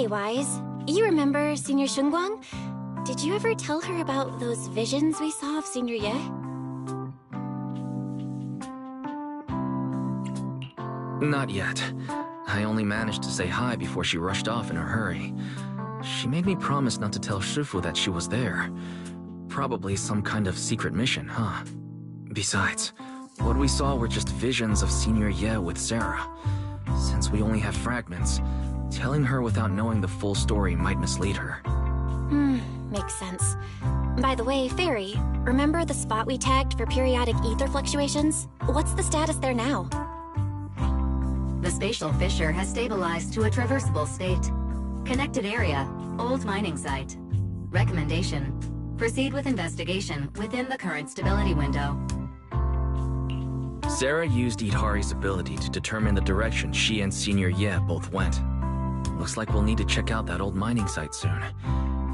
Wise, you remember Senior Shunguang? Did you ever tell her about those visions we saw of Senior Ye? Not yet. I only managed to say hi before she rushed off in a hurry. She made me promise not to tell Shifu that she was there. Probably some kind of secret mission, huh? Besides, what we saw were just visions of Senior Ye with Sarah. Since we only have fragments, telling her without knowing the full story might mislead her. Makes sense. By the way, Fairy, remember the spot we tagged for periodic ether fluctuations? What's the status there now? The spatial fissure has stabilized to a traversable state. Connected area, old mining site. Recommendation: proceed with investigation within the current stability window. Sarah used Idhari's ability to determine the direction she and Senior Ye both went. Looks like we'll need to check out that old mining site soon.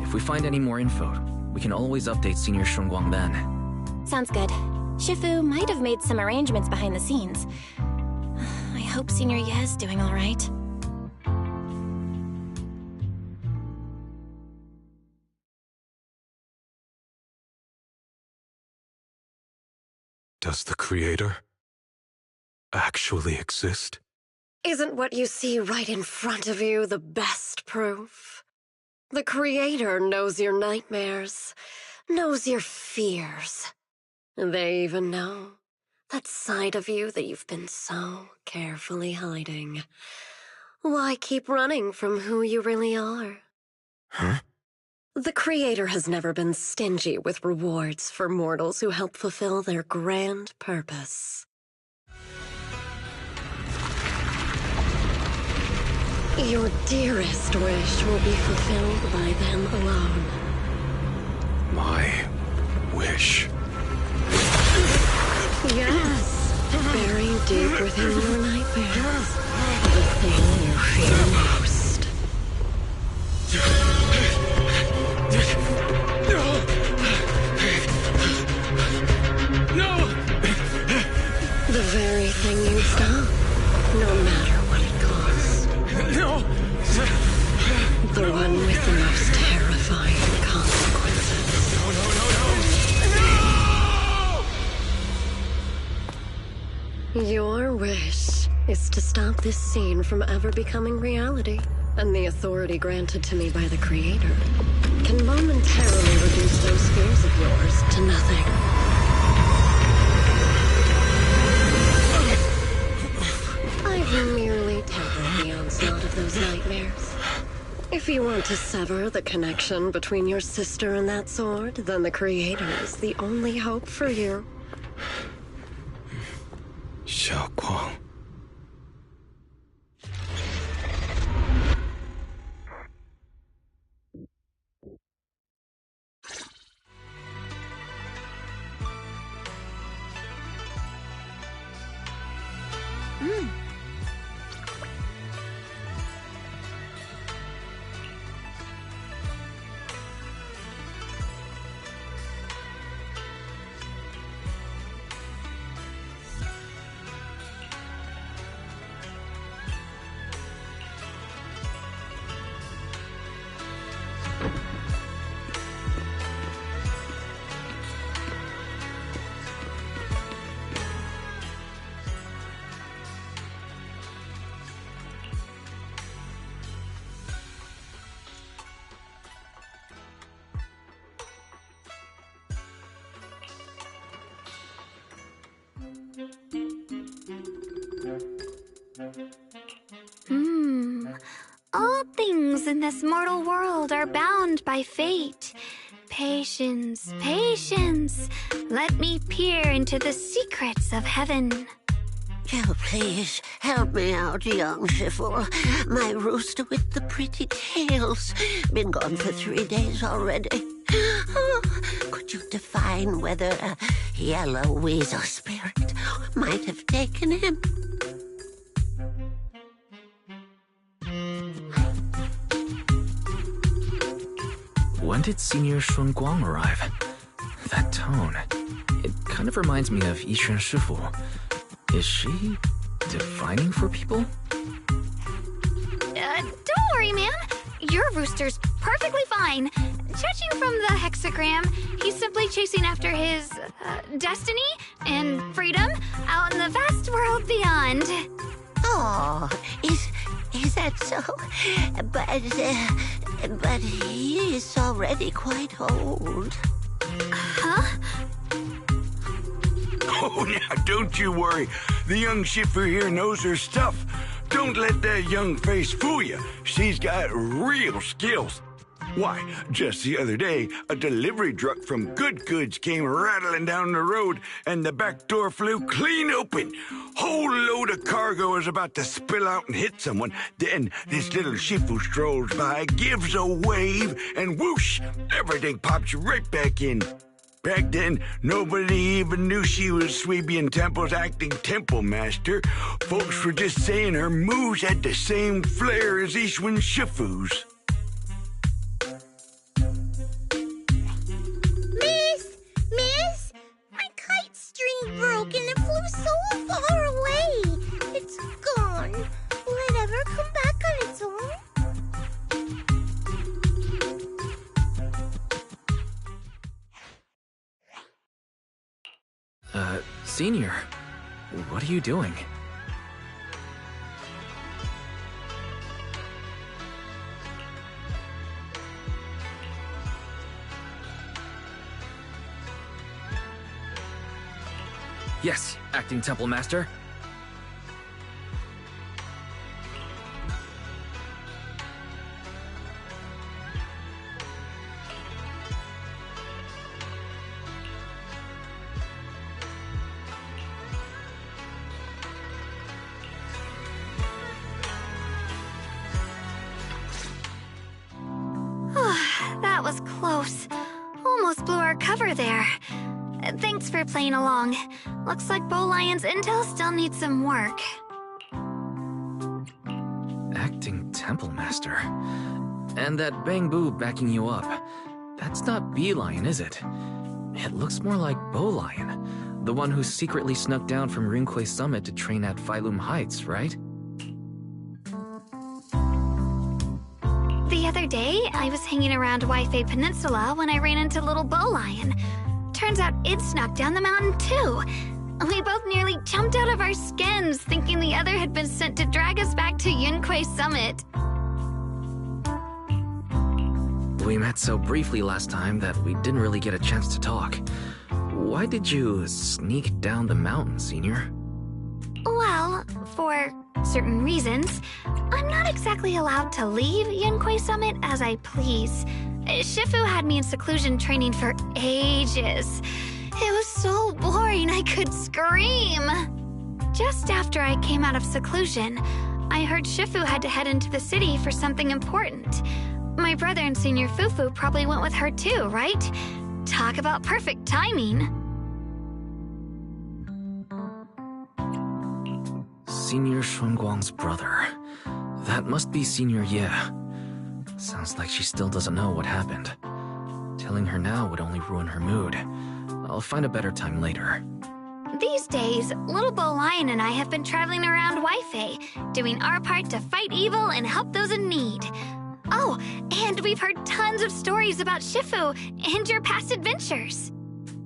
If we find any more info, we can always update Senior Shunguang then. Sounds good. Shifu might have made some arrangements behind the scenes. I hope Senior Ye's doing all right. Does the Creator actually exist? Isn't what you see right in front of you the best proof? The Creator knows your nightmares, knows your fears. They even know that side of you that you've been so carefully hiding. Why keep running from who you really are? Huh? The Creator has never been stingy with rewards for mortals who help fulfill their grand purpose. Your dearest wish will be fulfilled by them alone. My wish. Yes, buried deep within your nightmares, the thing you fear most. No! The very thing you'd stop, no matter what it cost. No! The one with the most terrifying consequences. No! Your wish is to stop this scene from ever becoming reality, and the authority granted to me by the Creator can momentarily reduce those fears of yours to nothing. I've merely tempered the onslaught of those nightmares. If you want to sever the connection between your sister and that sword, then the Creator is the only hope for you. Xiao Guang. All things in this mortal world are bound by fate. Patience, patience. Let me peer into the secrets of heaven. Oh, please, help me out, young Shifu. My rooster with the pretty tails. Been gone for 3 days already. Oh, could you define whether a yellow weasel spirit might have taken him? When did Senior Shunguang arrive? That tone. It kind of reminds me of Yixuan Shifu. Is she divining for people? Don't worry, man. your rooster's perfectly fine. Judging from the hexagram, he's simply chasing after his destiny and freedom out in the vast world beyond. Oh, is that so? But he is already quite old. Huh? Oh, now, don't you worry. The young Shifu here knows her stuff. Don't let that young face fool you. She's got real skills. Why, just the other day, a delivery truck from Good Goods came rattling down the road, and the back door flew clean open. Whole load of cargo was about to spill out and hit someone. Then this little Shifu strolls by, gives a wave, and whoosh, everything pops right back in. Back then, nobody even knew she was Sweebian Temple's acting temple master. Folks were just saying her moves had the same flair as Ishwin Shifu's. Miss, my kite string broke and it flew so far away. It's gone. Will it ever come back on its own? Senior, what are you doing? Yes, acting temple master. That was close. Almost blew our cover there. Thanks for playing along. Looks like Bow Lion's intel still needs some work. Acting temple master. And that Bang Boo backing you up. That's not Bee Lion, is it? It looks more like Bow Lion. The one who secretly snuck down from Rinquay Summit to train at Phylum Heights, right? The other day, I was hanging around Waifei Peninsula when I ran into little Bow Lion. Turns out it snuck down the mountain too. We both nearly jumped out of our skins, thinking the other had been sent to drag us back to Yunquay Summit. We met so briefly last time that we didn't really get a chance to talk. Why did you sneak down the mountain, Senior? Well, for certain reasons, I'm not exactly allowed to leave Yunquay Summit as I please. Shifu had me in seclusion training for ages. It was so boring I could scream. Just after I came out of seclusion, I heard Shifu had to head into the city for something important. My brother and Senior Fufu probably went with her too, right? Talk about perfect timing. Senior Shunguang's brother. That must be Senior Ye. Sounds like she still doesn't know what happened. Telling her now would only ruin her mood. I'll find a better time later. These days, little Bow Lion and I have been traveling around Waifei, doing our part to fight evil and help those in need. Oh, and we've heard tons of stories about Shifu and your past adventures.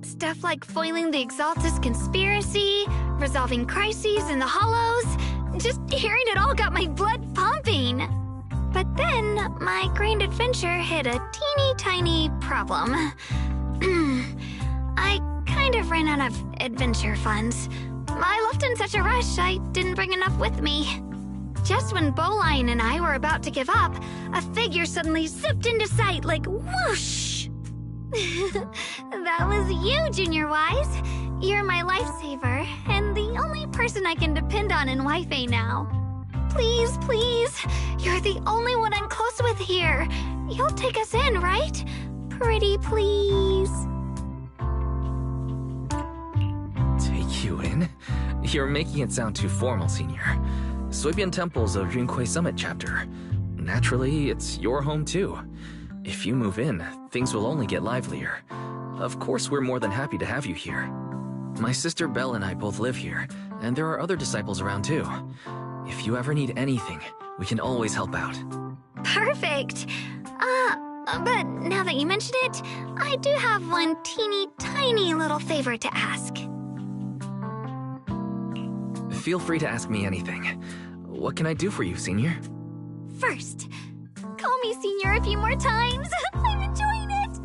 Stuff like foiling the Exaltus conspiracy, resolving crises in the Hollows. Just hearing it all got my blood pumping. But then, my grand adventure hit a teeny tiny problem. I kind of ran out of adventure funds. I left in such a rush, I didn't bring enough with me. Just when Bow Lion and I were about to give up, a figure suddenly zipped into sight like whoosh! That was you, Junior Wise. You're my lifesaver, and the only person I can depend on in Waifei now. Please, please, you're the only one I'm close with here. You'll take us in, right? Pretty please. Take you in? You're making it sound too formal, Senior. Suibian Temple's a Rinquay Summit chapter. Naturally, it's your home too. If you move in, things will only get livelier. Of course, we're more than happy to have you here. My sister Belle and I both live here, and there are other disciples around too. If you ever need anything, we can always help out. Perfect. But now that you mention it, I do have one teeny tiny little favor to ask. Feel free to ask me anything. What can I do for you, Senior? First, call me Senior a few more times. I'm enjoying it.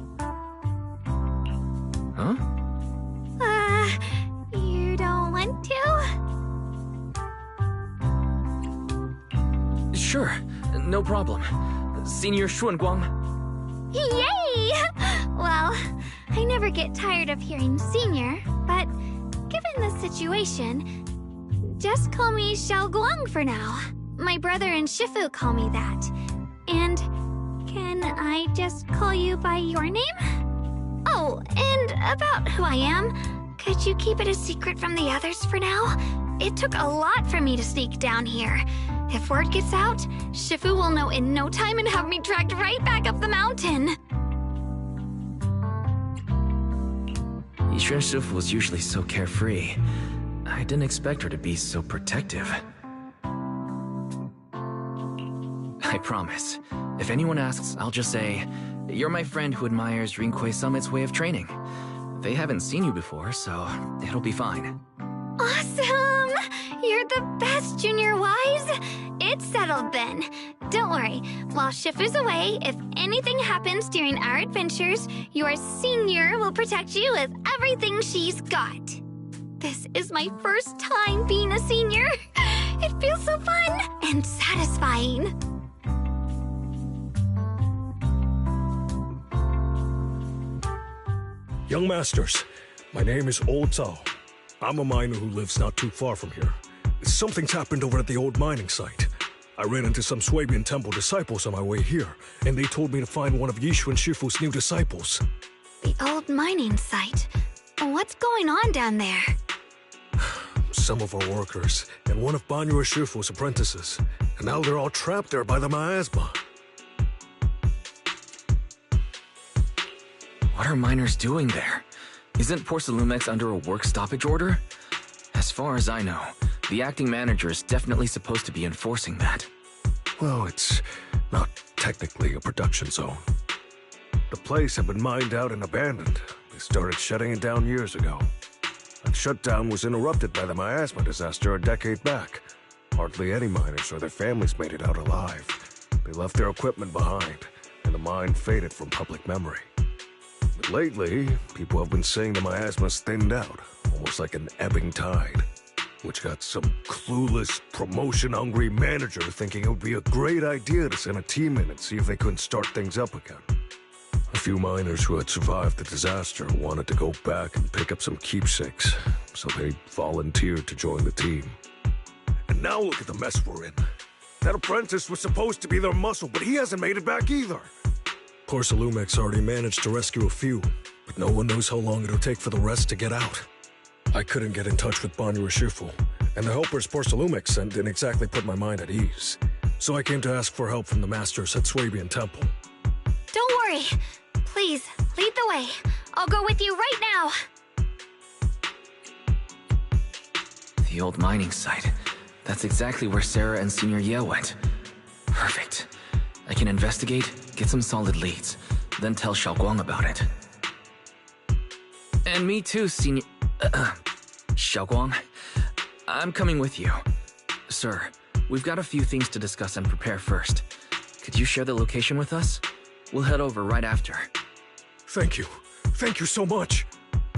Huh? You don't want to? Sure, no problem. Senior Xuanguang. Yay! Well, I never get tired of hearing Senior, but given the situation, just call me Xiaoguang for now. My brother and Shifu call me that. And can I just call you by your name? Oh, and about who I am, could you keep it a secret from the others for now? It took a lot for me to sneak down here. If word gets out, Shifu will know in no time and have me dragged right back up the mountain. Yixuan Shifu was usually so carefree. I didn't expect her to be so protective. I promise. If anyone asks, I'll just say, you're my friend who admires Rinkwei Summit's way of training. They haven't seen you before, so it'll be fine. Awesome! You're the best, Junior Wise. It's settled then. Don't worry. While Shifu's away, if anything happens during our adventures, your Senior will protect you with everything she's got. This is my first time being a senior. It feels so fun and satisfying. Young Masters, my name is Old Zhao. I'm a miner who lives not too far from here. Something's happened over at the old mining site. I ran into some Swabian temple disciples on my way here, and they told me to find one of Yixuan Shifu's new disciples. The old mining site? What's going on down there? Some of our workers, and one of Banyue Shifu's apprentices. And now they're all trapped there by the miasma. What are miners doing there? Isn't Porcelumex under a work stoppage order? As far as I know, the acting manager is definitely supposed to be enforcing that. Well, it's not technically a production zone. The place had been mined out and abandoned. They started shutting it down years ago. That shutdown was interrupted by the miasma disaster a decade back. Hardly any miners or their families made it out alive. They left their equipment behind, and the mine faded from public memory. But lately, people have been saying the miasma's thinned out, almost like an ebbing tide, which got some clueless, promotion-hungry manager thinking it would be a great idea to send a team in and see if they couldn't start things up again. A few miners who had survived the disaster wanted to go back and pick up some keepsakes, so they volunteered to join the team. And now look at the mess we're in. That apprentice was supposed to be their muscle, but he hasn't made it back either. Porcelumex already managed to rescue a few, but no one knows how long it'll take for the rest to get out. I couldn't get in touch with Banyue Shifu, and the helpers Porcelumex sent didn't exactly put my mind at ease. So I came to ask for help from the masters at Swabian Temple. Don't worry. Please, lead the way. I'll go with you right now. The old mining site. That's exactly where Sarah and Senior Ye went. Perfect. I can investigate, get some solid leads, then tell Xiaoguang about it. And me too, Senior... Xiaoguang. I'm coming with you. Sir, we've got a few things to discuss and prepare first. Could you share the location with us? We'll head over right after. Thank you. Thank you so much.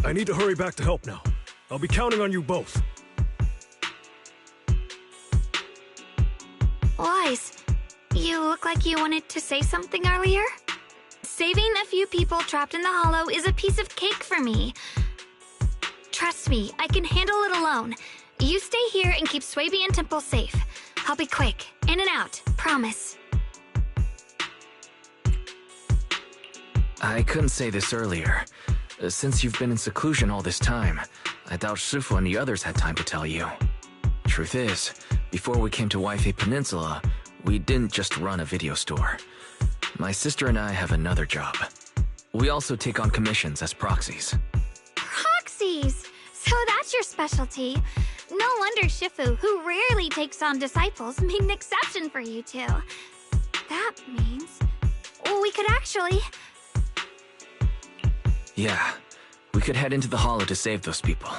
I need to hurry back to help now. I'll be counting on you both. Wise, you look like you wanted to say something earlier? Saving a few people trapped in the hollow is a piece of cake for me. Trust me, I can handle it alone. You stay here and keep Swabian Temple safe. I'll be quick. In and out. Promise. I couldn't say this earlier. Since you've been in seclusion all this time, I doubt Shifu and the others had time to tell you. Truth is, before we came to Waifei Peninsula, we didn't just run a video store. My sister and I have another job. We also take on commissions as proxies. Proxies! So that's your specialty. No wonder Shifu, who rarely takes on disciples, made an exception for you two. that means... we could actually... Yeah, we could head into the hollow to save those people.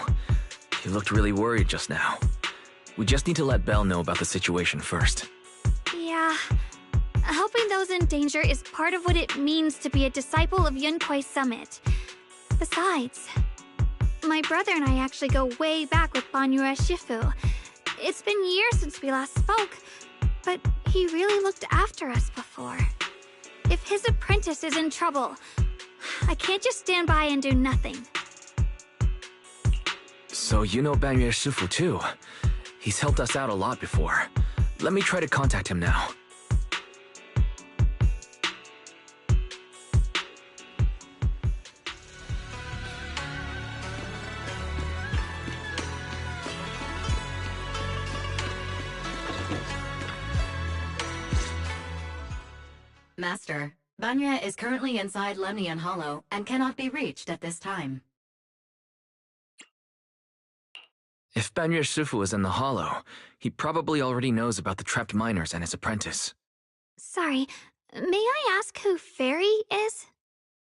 He looked really worried just now. We just need to let Belle know about the situation first. Yeah. Helping those in danger is part of what it means to be a disciple of Yunkuei Summit. Besides, my brother and I actually go way back with Banyue Shifu. It's been years since we last spoke, but he really looked after us before. If his apprentice is in trouble, I can't just stand by and do nothing. So you know Banyue Shifu too. He's helped us out a lot before. Let me try to contact him now. Master, Banyue is currently inside Lemnian Hollow and cannot be reached at this time. If Banyue Shifu is in the hollow, he probably already knows about the trapped miners and his apprentice. Sorry, may I ask who Fairy is?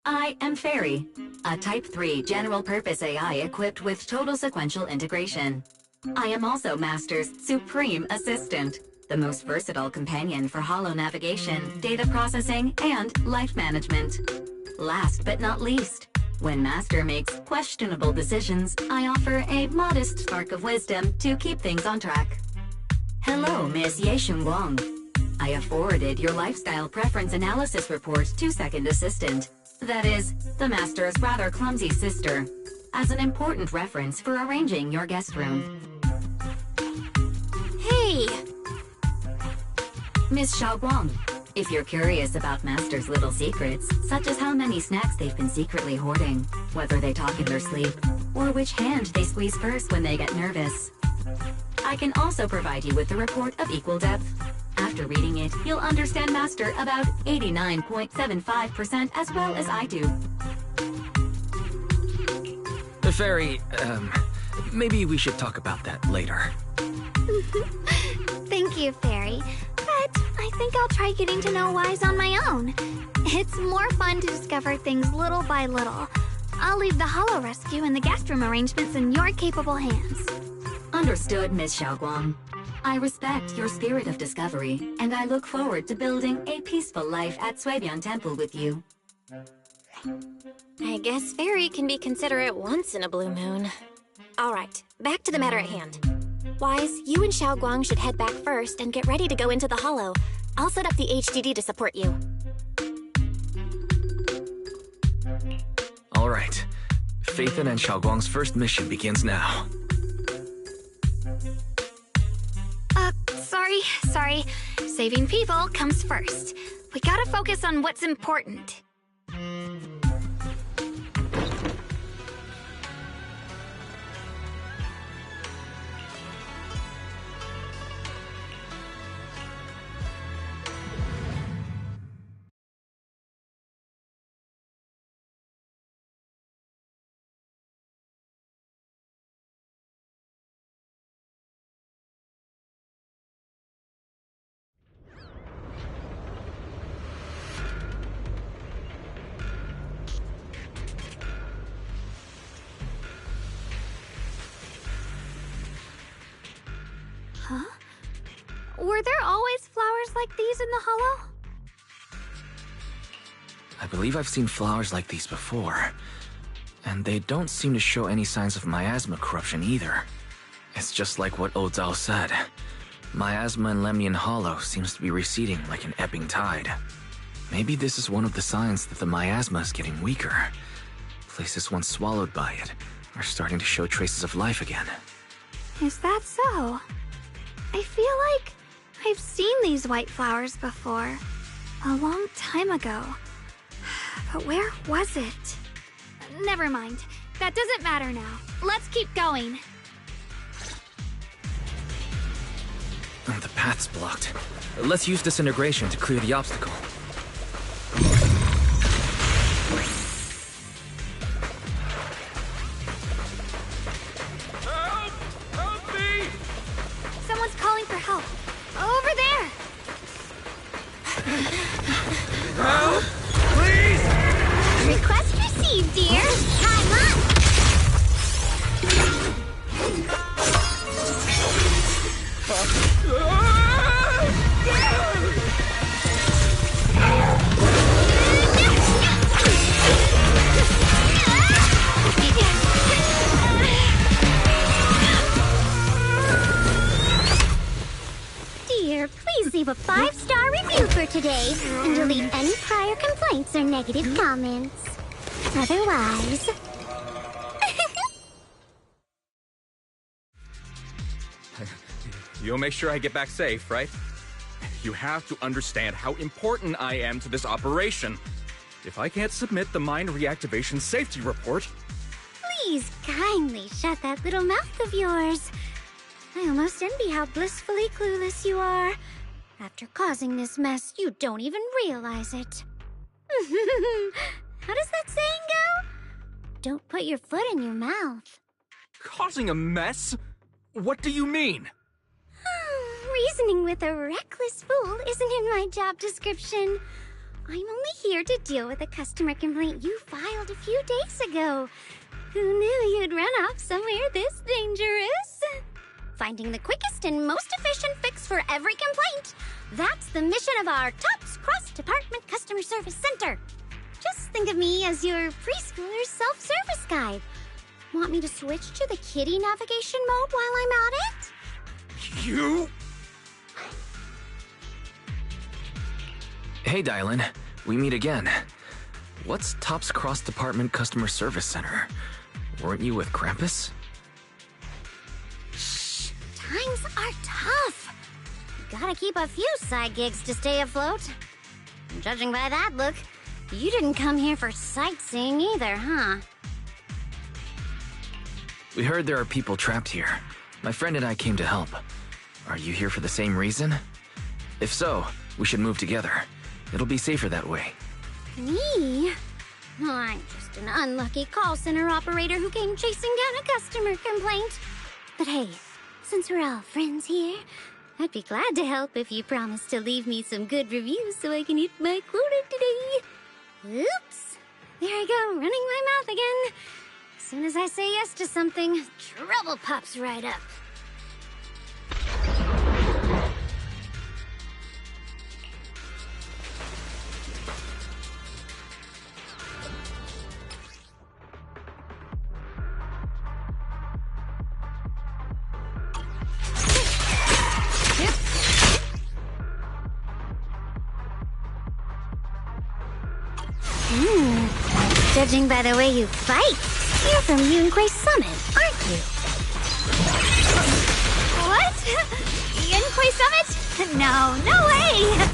I am Fairy, a Type 3 general-purpose AI equipped with total sequential integration. I am also Master's supreme assistant, the most versatile companion for hollow navigation, data processing, and life management. Last but not least, when Master makes questionable decisions, I offer a modest spark of wisdom to keep things on track. Hello, Miss Ye Shunguang. I have forwarded your lifestyle preference analysis report to Second Assistant, that is, the Master's rather clumsy sister, as an important reference for arranging your guest room. Hey! Miss Xiaoguang, if you're curious about Master's little secrets, such as how many snacks they've been secretly hoarding, whether they talk in their sleep, or which hand they squeeze first when they get nervous, I can also provide you with the report of equal depth. After reading it, you'll understand Master about 89.75% as well as I do. Fairy, maybe we should talk about that later. Thank you, Fairy. But I think I'll try getting to know Wise on my own. It's more fun to discover things little by little. I'll leave the hollow rescue and the guest room arrangements in your capable hands. Understood, Miss Xiaoguang. I respect your spirit of discovery, and I look forward to building a peaceful life at Suibian Temple with you. I guess Fairy can be considerate once in a blue moon. Alright, back to the matter at hand. Wise, you and Xiaoguang should head back first and get ready to go into the hollow. I'll set up the HDD to support you. Alright. Phaethon and Xiaoguang's first mission begins now. Sorry. Saving people comes first. We gotta focus on what's important. Huh? Were there always flowers like these in the hollow? I believe I've seen flowers like these before. And they don't seem to show any signs of miasma corruption either. It's just like what Ozao said. Miasma in Lemnian Hollow seems to be receding like an ebbing tide. Maybe this is one of the signs that the miasma is getting weaker. Places once swallowed by it are starting to show traces of life again. Is that so? I feel like I've seen these white flowers before. A long time ago. But where was it? Never mind. That doesn't matter now. Let's keep going. The path's blocked. Let's use disintegration to clear the obstacle. Help! Help me! Someone's calling for help. Over there! complaints or negative comments. Otherwise... You'll make sure I get back safe, right? You have to understand how important I am to this operation. If I can't submit the mine reactivation safety report... Please kindly shut that little mouth of yours. I almost envy how blissfully clueless you are. After causing this mess, you don't even realize it. How does that saying go? Don't put your foot in your mouth. Causing a mess? What do you mean? Reasoning with a reckless fool isn't in my job description. I'm only here to deal with a customer complaint you filed a few days ago. Who knew you'd run off somewhere this dangerous? Finding the quickest and most efficient fix for every complaint. That's the mission of our TOPS Cross-Department Customer Service Center. Just think of me as your preschooler's self-service guide. Want me to switch to the kiddie navigation mode while I'm at it? You? Hey, Dylan. We meet again. What's TOPS Cross-Department Customer Service Center? Weren't you with Krampus? Shh! Times are tough. Gotta keep a few side gigs to stay afloat. And judging by that look, you didn't come here for sightseeing either, huh? We heard there are people trapped here. My friend and I came to help. Are you here for the same reason? If so, we should move together. It'll be safer that way. Me? I'm just an unlucky call center operator who came chasing down a customer complaint. But hey, since we're all friends here, I'd be glad to help if you promise to leave me some good reviews so I can hit my quota today. Oops. There I go, running my mouth again. As soon as I say yes to something, trouble pops right up. Judging by the way you fight, you're from Yunquay Summit, aren't you? What? Yunquay Summit? No way!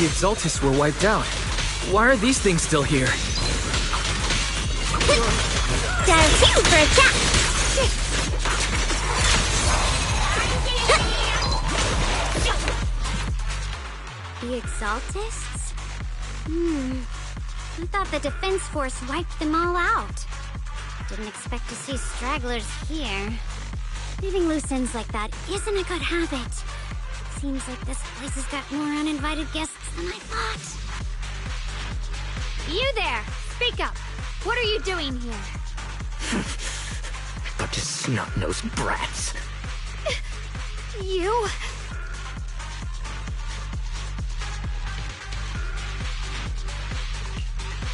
The Exaltis were wiped out. Why are these things still here? Dial 2 for a chat! The Exaltists? I thought the Defense Force wiped them all out. Didn't expect to see stragglers here. Leaving loose ends like that isn't a good habit. Seems like this place has got more uninvited guests than I thought. You there! Speak up! What are you doing here? Bunch of snot-nosed brats. You...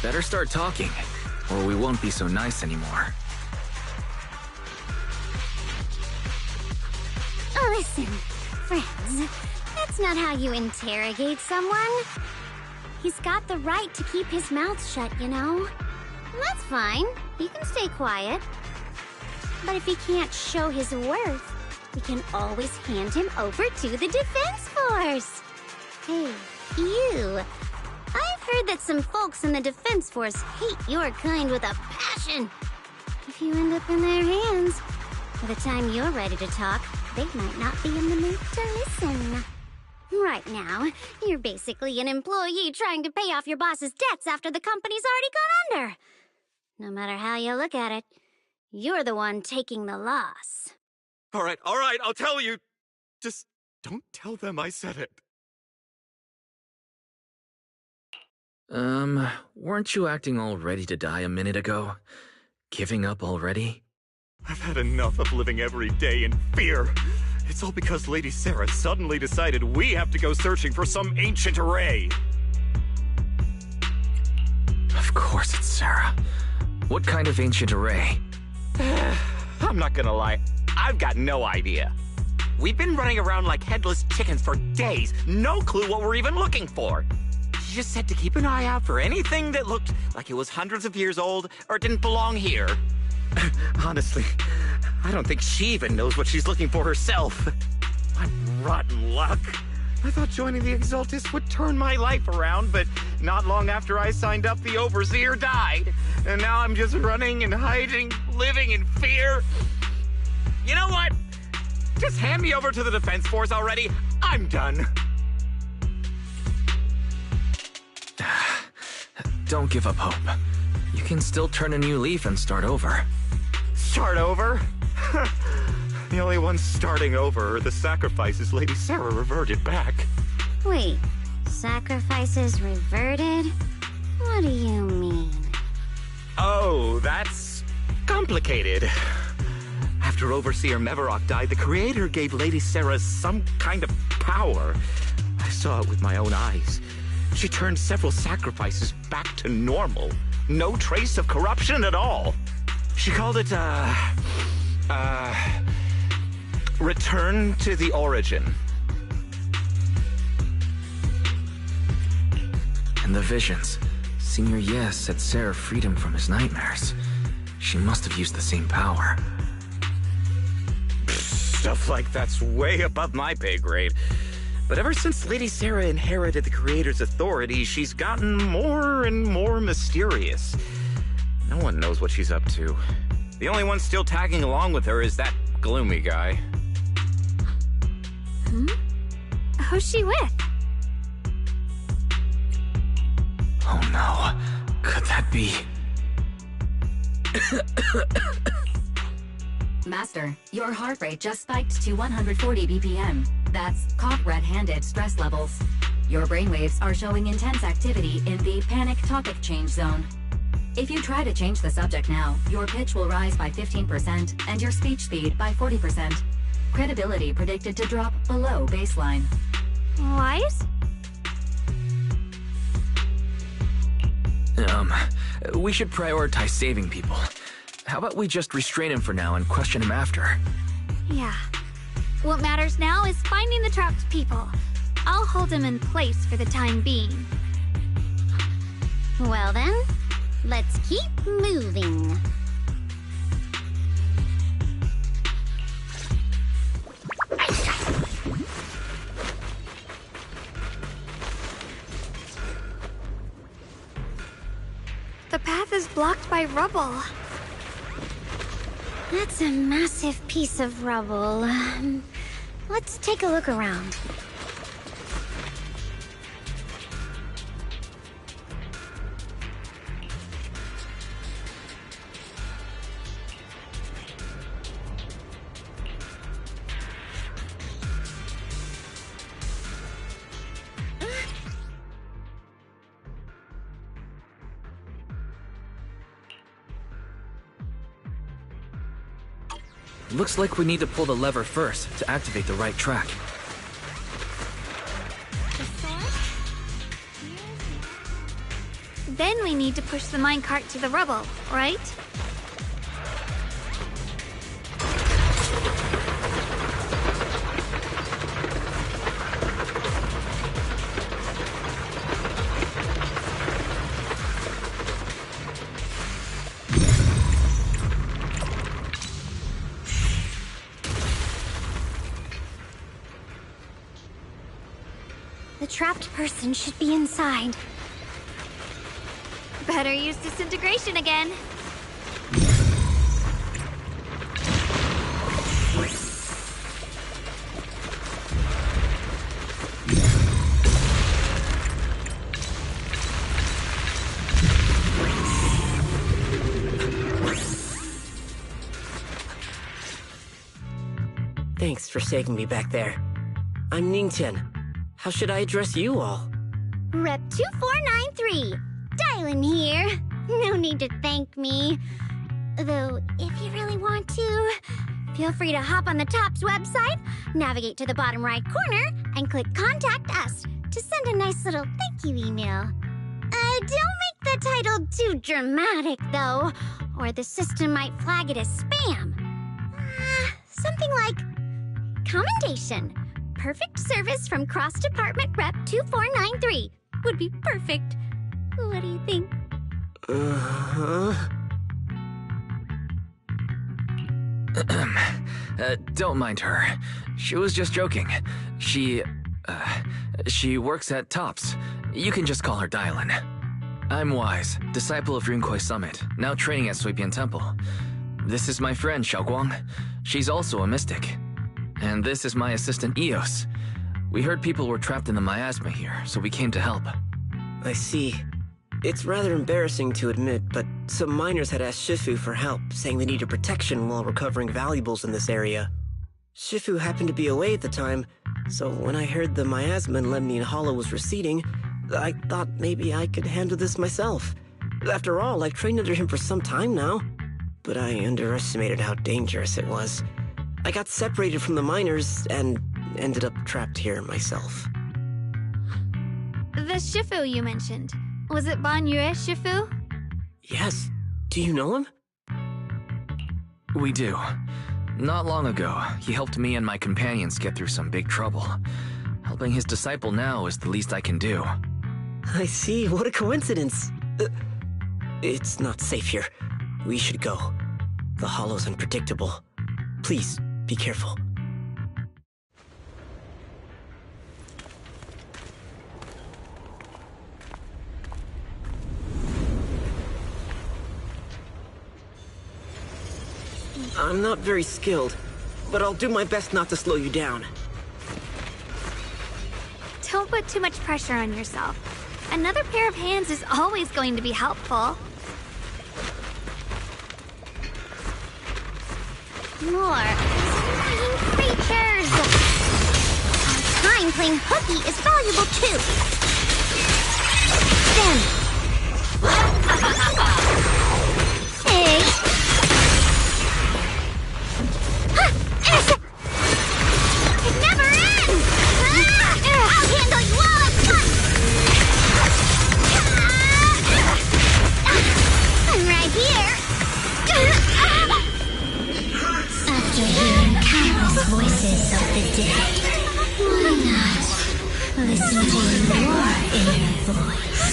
Better start talking, or we won't be so nice anymore. Listen, friends, that's not how you interrogate someone. He's got the right to keep his mouth shut, you know? That's fine. He can stay quiet. But if he can't show his worth, we can always hand him over to the Defense Force. Hey, you. I've heard that some folks in the Defense Force hate your kind with a passion. If you end up in their hands, by the time you're ready to talk, they might not be in the mood to listen. Right now, you're basically an employee trying to pay off your boss's debts after the company's already gone under. No matter how you look at it, you're the one taking the loss. All right, I'll tell you. Just don't tell them I said it. Weren't you acting all ready to die a minute ago? Giving up already? I've had enough of living every day in fear. It's all because Lady Sarah suddenly decided we have to go searching for some ancient array. Of course it's Sarah. What kind of ancient array? I'm not gonna lie, I've got no idea. We've been running around like headless chickens for days, no clue what we're even looking for. She just said to keep an eye out for anything that looked like it was hundreds of years old or didn't belong here. Honestly, I don't think she even knows what she's looking for herself. What rotten luck. I thought joining the Exaltis would turn my life around, but not long after I signed up, the Overseer died. And now I'm just running and hiding, living in fear. You know what? Just hand me over to the Defense Force already. I'm done. Don't give up hope. You can still turn a new leaf and start over. Start over? The only ones starting over are the sacrifices Lady Sarah reverted back. Wait, sacrifices reverted? What do you mean? Oh, that's complicated. After Overseer Mevarok died, the Creator gave Lady Sarah some kind of power. I saw it with my own eyes. She turned several sacrifices back to normal. No trace of corruption at all. She called it, return to the origin. And the visions. Senior Yes said Sarah freed him from his nightmares. She must have used the same power. Stuff like that's way above my pay grade. But ever since Lady Sarah inherited the Creator's authority, she's gotten more and more mysterious. No one knows what she's up to. The only one still tagging along with her is that gloomy guy. Who's she with? Oh no. Could that be... Master, your heart rate just spiked to 140 BPM. That's caught red-handed stress levels. Your brainwaves are showing intense activity in the panic topic change zone. If you try to change the subject now, your pitch will rise by 15% and your speech speed by 40%. Credibility predicted to drop below baseline. Wise? We should prioritize saving people. How about we just restrain him for now and question him after? Yeah. What matters now is finding the trapped people. I'll hold him in place for the time being. Well then, let's keep moving. The path is blocked by rubble. That's a massive piece of rubble. Let's take a look around. Looks like we need to pull the lever first to activate the right track. Then we need to push the minecart to the rubble, right? The trapped person should be inside. Better use disintegration again. Thanks for saving me back there. I'm Ningtian. How should I address you all? Rep 2493. Dylan here. No need to thank me. Though, if you really want to, feel free to hop on the TOPS website, navigate to the bottom right corner, and click Contact Us to send a nice little thank you email. Don't make the title too dramatic, though, or the system might flag it as spam. Something like, Commendation. Perfect service from cross-department rep 2493 would be perfect. What do you think? Don't mind her. She was just joking. She works at TOPS. You can just call her Dylan. I'm Wise, disciple of Runkoi Summit, now training at Suipian Temple. This is my friend, Xiaoguang. She's also a mystic. And this is my assistant, Eos. We heard people were trapped in the miasma here, so we came to help. I see. It's rather embarrassing to admit, but some miners had asked Shifu for help, saying they needed protection while recovering valuables in this area. Shifu happened to be away at the time, so when I heard the miasma in Lemnian Hollow was receding, I thought maybe I could handle this myself. After all, I've trained under him for some time now. But I underestimated how dangerous it was. I got separated from the miners and ended up trapped here myself. The Shifu you mentioned. Was it Ban Yue Shifu? Yes. Do you know him? We do. Not long ago, he helped me and my companions get through some big trouble. Helping his disciple now is the least I can do. I see. What a coincidence. It's not safe here. We should go. The hollow's unpredictable. Please, be careful. I'm not very skilled, but I'll do my best not to slow you down. Don't put too much pressure on yourself. Another pair of hands is always going to be helpful. More creatures! Our time playing hooky is valuable too. Hey! It never ends! I'll handle you all at once! I'm right here! After hearing countless voices of the dead, why not listen to your inner voice?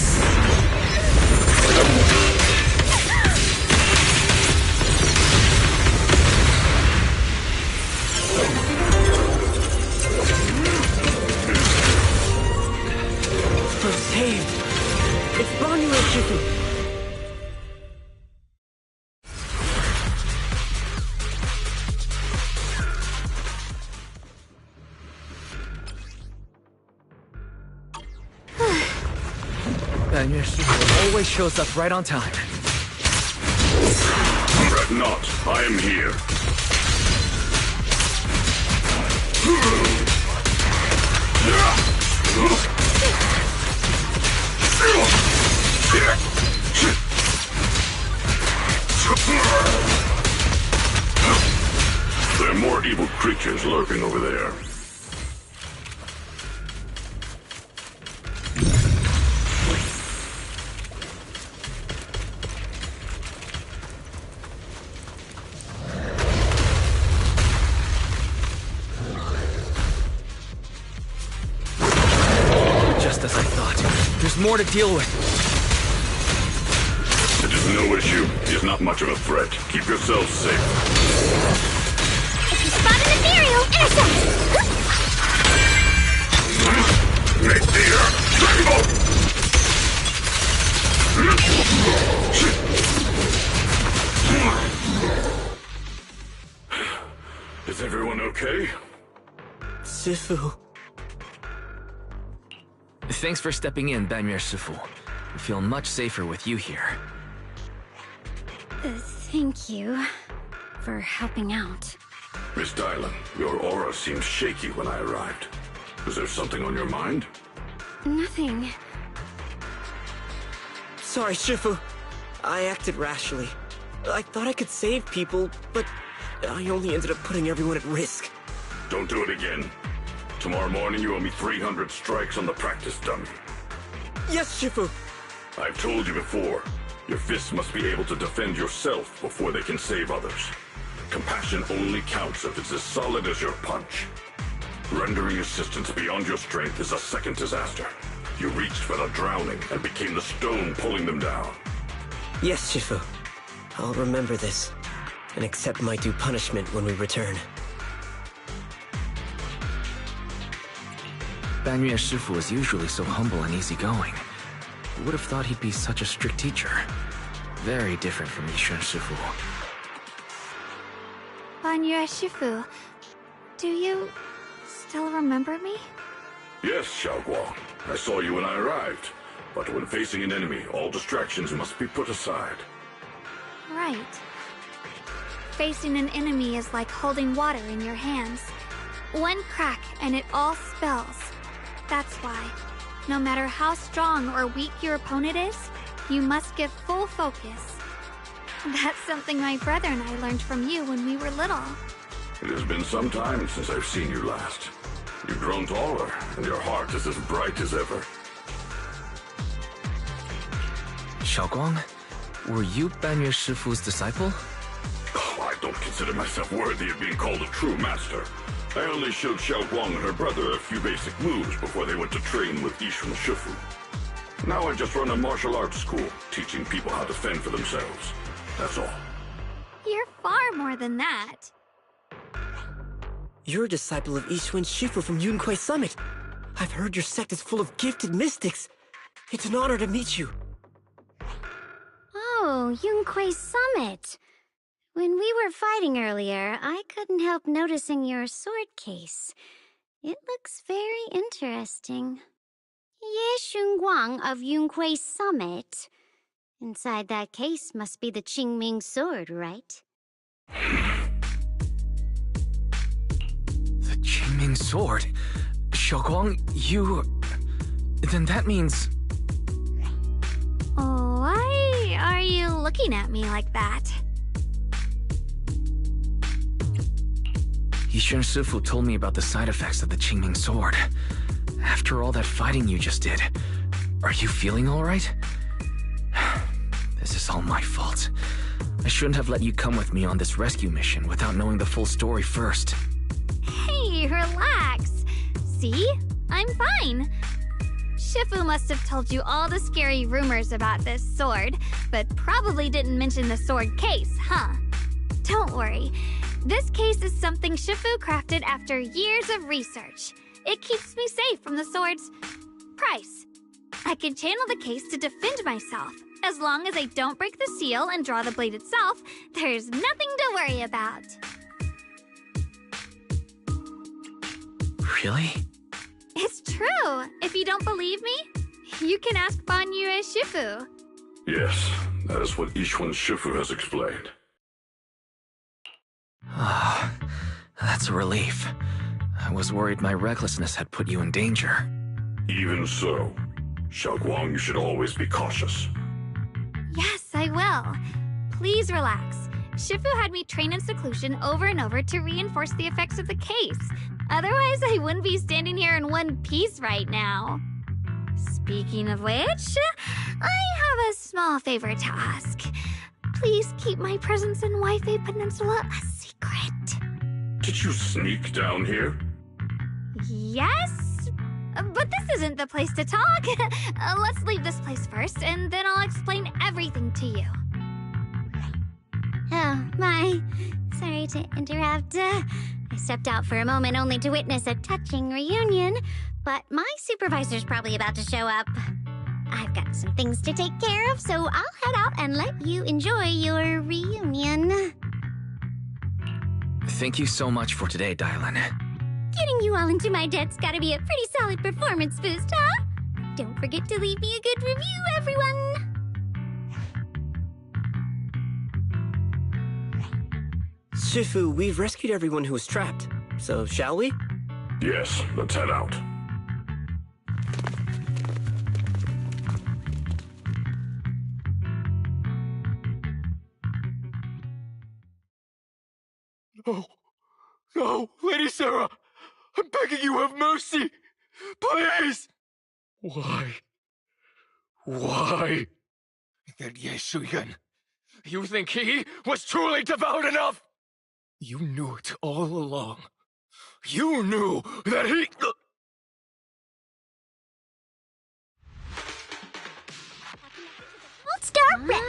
I'm saved! It's Banyu and Shifu! And your Shifu always shows up right on time. Fret not, I am here. creatures lurking over there. Just as I thought. There's more to deal with. It is no issue. He is not much of a threat. Keep yourselves safe. If you spot an ethereal, intercept! Is everyone okay? Shifu. Thanks for stepping in, Banmir Shifu. I feel much safer with you here. Thank you for helping out. Miss Dylan, your aura seemed shaky when I arrived. Is there something on your mind? Nothing. Sorry, Shifu. I acted rashly. I thought I could save people, but I only ended up putting everyone at risk. Don't do it again. Tomorrow morning you owe me 300 strikes on the practice dummy. Yes, Shifu. I've told you before, your fists must be able to defend yourself before they can save others. Compassion only counts if it's as solid as your punch. Rendering assistance beyond your strength is a second disaster. You reached for the drowning and became the stone pulling them down. Yes, Shifu. I'll remember this and accept my due punishment when we return. Banmir Shifu is usually so humble and easygoing. Who would have thought he'd be such a strict teacher? Very different from Yishun Shifu. Banmir Shifu, do you still remember me? Yes, Xiaoguang. I saw you when I arrived. But when facing an enemy, all distractions must be put aside. Right. Facing an enemy is like holding water in your hands. One crack and it all spills. That's why, no matter how strong or weak your opponent is, you must give full focus. That's something my brother and I learned from you when we were little. It has been some time since I've seen you last. You've grown taller, and your heart is as bright as ever. Xiaoguang, were you Banmir Shifu's disciple? Oh, I don't consider myself worthy of being called a true master. I only showed Xiaoguang and her brother a few basic moves before they went to train with Yishun Shifu. Now I just run a martial arts school, teaching people how to fend for themselves. That's all. You're far more than that. You're a disciple of Yishun Shifu from Yunquai Summit. I've heard your sect is full of gifted mystics. It's an honor to meet you. Oh, Yunquai Summit. When we were fighting earlier, I couldn't help noticing your sword case. It looks very interesting. Ye Shunguang of Yunquai Summit. Inside that case must be the Qingming sword, right? The Qingming sword? Xiaoguang, you... Then that means... Why are you looking at me like that? Yishun Shifu told me about the side effects of the Qingming sword. After all that fighting you just did, are you feeling all right? This is all my fault. I shouldn't have let you come with me on this rescue mission without knowing the full story first. Hey, relax. See? I'm fine. Shifu must have told you all the scary rumors about this sword, but probably didn't mention the sword case, huh? Don't worry. This case is something Shifu crafted after years of research. It keeps me safe from the sword's price. I can channel the case to defend myself. As long as I don't break the seal and draw the blade itself, there's nothing to worry about. Really? It's true. If you don't believe me, you can ask Banmir Shifu. Yes, that is what Yishun Shifu has explained. Ah, that's a relief. I was worried my recklessness had put you in danger. Even so, Xiaoguang, you should always be cautious. Yes, I will. Please relax. Shifu had me train in seclusion over and over to reinforce the effects of the case. Otherwise, I wouldn't be standing here in one piece right now. Speaking of which, I have a small favor to ask. Please keep my presence in Wi-Fi Peninsula a secret. Did you sneak down here? Yes? But this isn't the place to talk. Let's leave this place first, and then I'll explain everything to you. Oh, my. Sorry to interrupt. I stepped out for a moment only to witness a touching reunion, but my supervisor's probably about to show up. I've got some things to take care of, so I'll head out and let you enjoy your reunion. Thank you so much for today, Dylan. Getting you all into my debt's gotta be a pretty solid performance boost, huh? Don't forget to leave me a good review, everyone! Shifu, we've rescued everyone who was trapped, so shall we? Yes, let's head out. No. No, Lady Sarah! I'm begging you, have mercy! Please! Why? Why? That Yeshuyan. You think he was truly devout enough? You knew it all along. You knew that he... Gold Star Rep!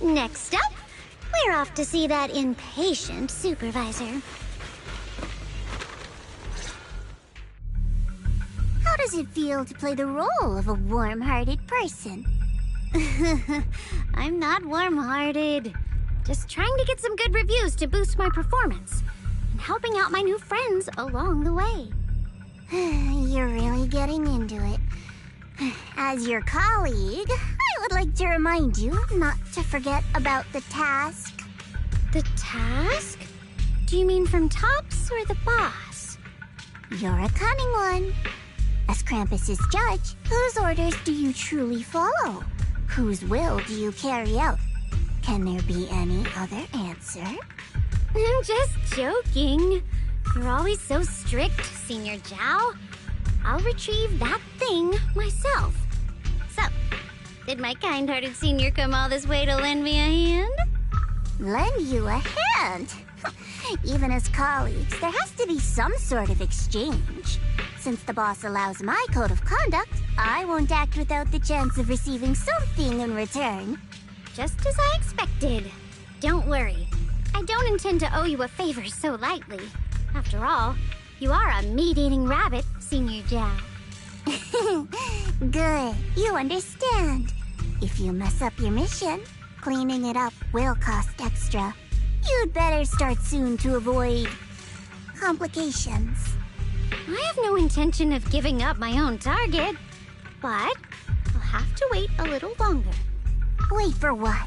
Next up, we're off to see that impatient supervisor. How does it feel to play the role of a warm-hearted person? I'm not warm-hearted. Just trying to get some good reviews to boost my performance, and helping out my new friends along the way. You're really getting into it. As your colleague, I would like to remind you not to forget about the task. The task? Do you mean from Tops or the boss? You're a cunning one. As Krampus's judge, whose orders do you truly follow? Whose will do you carry out? Can there be any other answer? I'm just joking. You're always so strict, Senior Zhao. I'll retrieve that thing myself. So, did my kind-hearted senior come all this way to lend me a hand? Lend you a hand? Even as colleagues, there has to be some sort of exchange. Since the boss allows my code of conduct, I won't act without the chance of receiving something in return. Just as I expected. Don't worry. I don't intend to owe you a favor so lightly. After all, you are a meat-eating rabbit, Senior Zhao. Good. You understand. If you mess up your mission, cleaning it up will cost extra. You'd better start soon to avoid complications. I have no intention of giving up my own target, but I'll have to wait a little longer. Wait for what?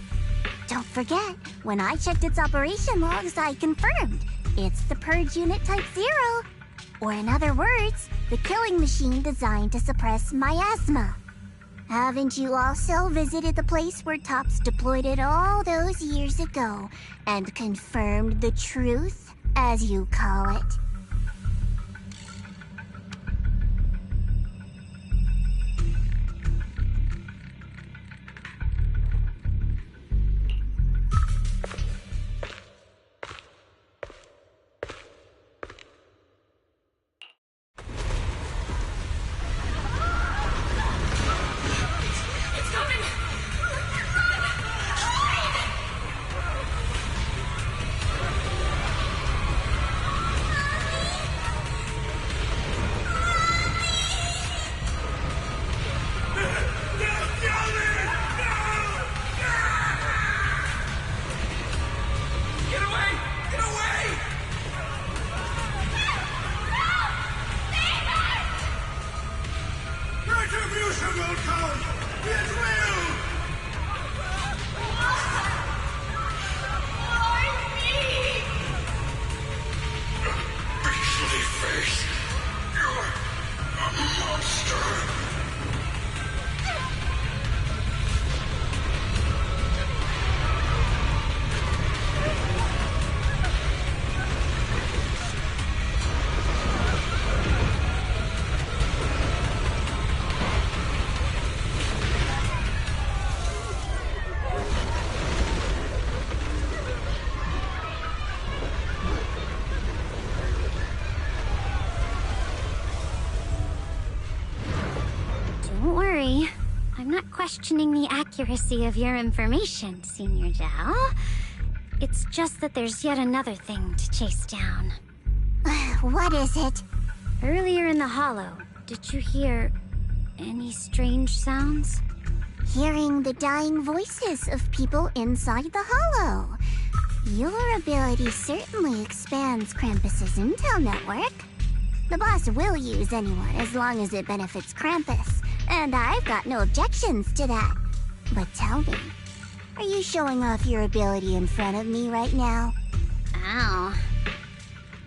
Don't forget, when I checked its operation logs, I confirmed it's the Purge Unit Type 0. Or in other words, the killing machine designed to suppress miasma. Haven't you also visited the place where Tops deployed it all those years ago and confirmed the truth, as you call it? not questioning the accuracy of your information, Senior Zhao. It's just that there's yet another thing to chase down. What is it? Earlier in the hollow, did you hear any strange sounds? Hearing the dying voices of people inside the hollow. Your ability certainly expands Krampus's intel network. The boss will use anyone as long as it benefits Krampus, and I've got no objections to that. But tell me, are you showing off your ability in front of me right now? Ow.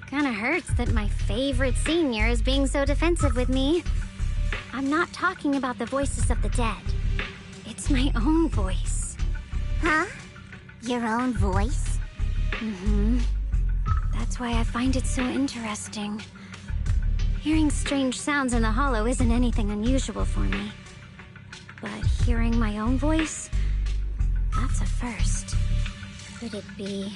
Kinda hurts that my favorite senior is being so defensive with me. I'm not talking about the voices of the dead. It's my own voice. Huh? Your own voice? Mm-hmm. That's why I find it so interesting. Hearing strange sounds in the hollow isn't anything unusual for me. But hearing my own voice? That's a first. Could it be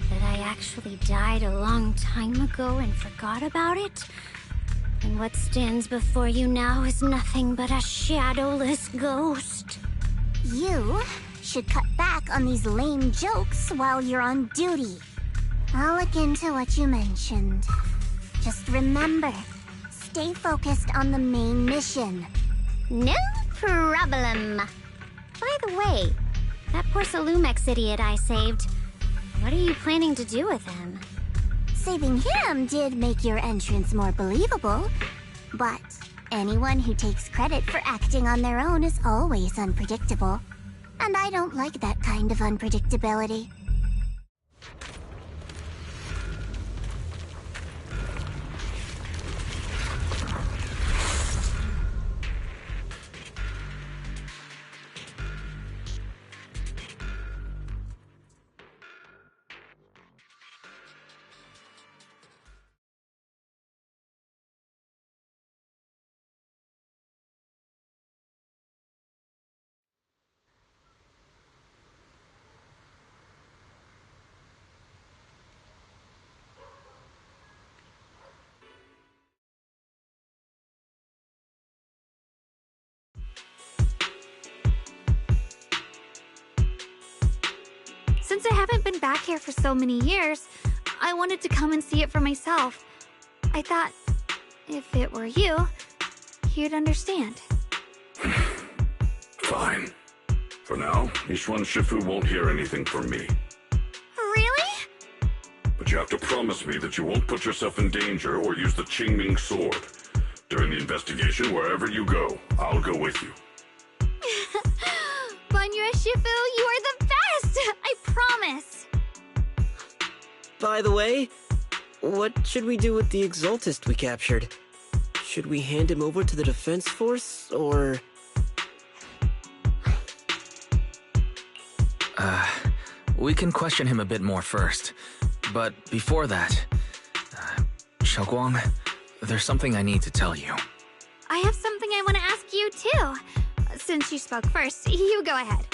that I actually died a long time ago and forgot about it? And what stands before you now is nothing but a shadowless ghost. You should cut back on these lame jokes while you're on duty. I'll look into what you mentioned. Just remember, stay focused on the main mission. No problem. By the way, that poor Salumex idiot I saved, what are you planning to do with him? Saving him did make your entrance more believable, but anyone who takes credit for acting on their own is always unpredictable. And I don't like that kind of unpredictability. Since I haven't been back here for so many years, I wanted to come and see it for myself. I thought, if it were you, you'd understand. Fine. For now, Yishuan Shifu won't hear anything from me. Really? But you have to promise me that you won't put yourself in danger or use the Qingming sword. During the investigation, wherever you go, I'll go with you. Banyue Shifu, you are the best! I promise! By the way, what should we do with the Exaltist we captured? Should we hand him over to the defense force, or...? We can question him a bit more first. But before that, Xiaoguang, there's something I need to tell you. I have something I want to ask you, too. Since you spoke first, you go ahead.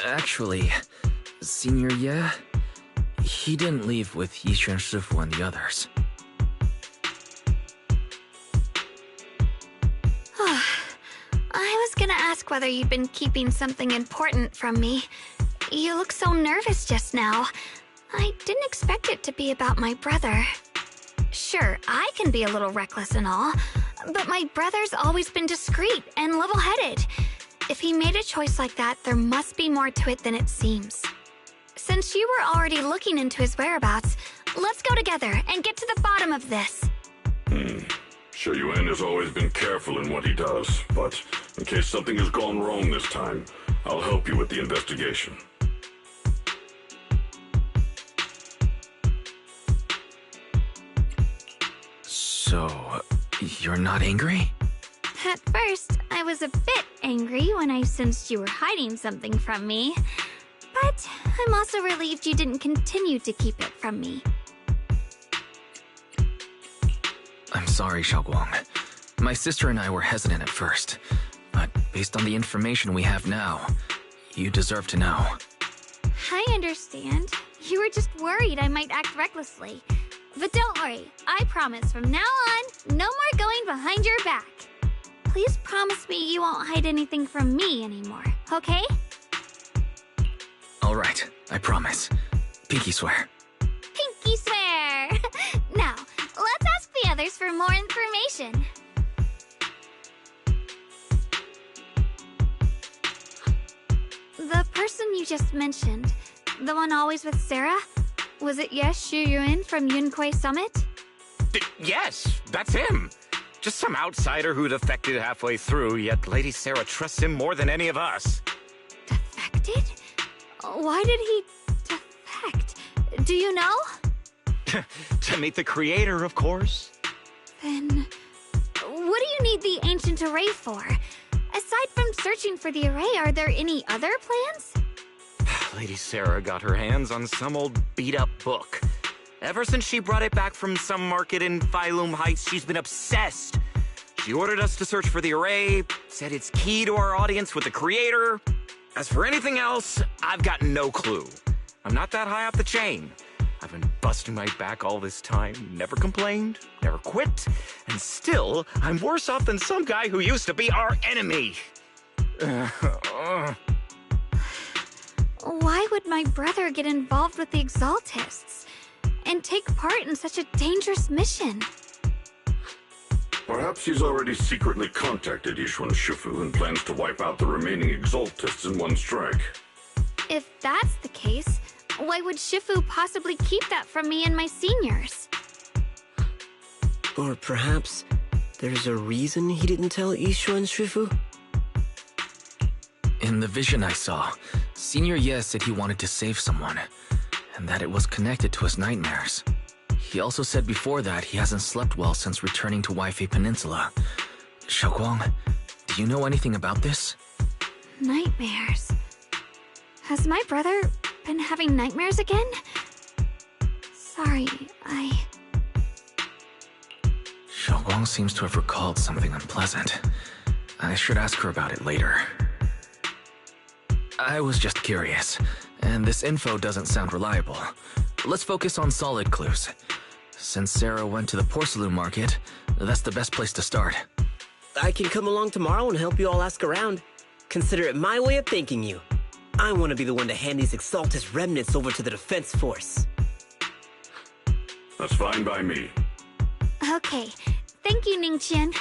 Actually, Senior Ye, he didn't leave with Yishuan Shifu and the others. I was gonna ask whether you'd been keeping something important from me. You look so nervous just now. I didn't expect it to be about my brother. Sure, I can be a little reckless and all, but my brother's always been discreet and level-headed. If he made a choice like that, there must be more to it than it seems. Since you were already looking into his whereabouts, let's go together and get to the bottom of this. Shu Yuan has always been careful in what he does, but in case something has gone wrong this time, I'll help you with the investigation. So, you're not angry? At first, I was a bit angry when I sensed you were hiding something from me. But I'm also relieved you didn't continue to keep it from me. I'm sorry, Xiaoguang. My sister and I were hesitant at first, but based on the information we have now, you deserve to know. I understand. You were just worried I might act recklessly. But don't worry, I promise from now on, no more going behind your back. Please promise me you won't hide anything from me anymore, okay? All right, I promise. Pinky swear. Pinky swear! Now, let's ask the others for more information. The person you just mentioned, the one always with Sarah, was it Yes Shuyuin from Yunquei Summit? Yes, that's him. Just some outsider who defected halfway through, yet Lady Sarah trusts him more than any of us. Defected? Why did he defect? Do you know? To meet the creator, of course. Then, what do you need the ancient array for? Aside from searching for the array, are there any other plans? Lady Sarah got her hands on some old beat-up book. Ever since she brought it back from some market in Phylum Heights, she's been obsessed. She ordered us to search for the array, said it's key to our audience with the creator. As for anything else, I've got no clue. I'm not that high up the chain. I've been busting my back all this time, never complained, never quit, and still, I'm worse off than some guy who used to be our enemy. Why would my brother get involved with the Exaltists and take part in such a dangerous mission? Perhaps he's already secretly contacted Yishuan Shifu and plans to wipe out the remaining Exaltists in one strike. If that's the case, why would Shifu possibly keep that from me and my seniors? Or perhaps there's a reason he didn't tell Yishuan Shifu? In the vision I saw, Senior Ye said he wanted to save someone, and that it was connected to his nightmares. He also said before that he hasn't slept well since returning to Waifei Peninsula. Xiaoguang, do you know anything about this? Nightmares. Has my brother been having nightmares again? Sorry, Xiaoguang seems to have recalled something unpleasant. I should ask her about it later. I was just curious, and this info doesn't sound reliable. Let's focus on solid clues. Since Sarah went to the porcelain market, that's the best place to start. I can come along tomorrow and help you all ask around. Consider it my way of thanking you. I want to be the one to hand these Exaltus remnants over to the defense force. That's fine by me. Okay. Thank you, Ningqian.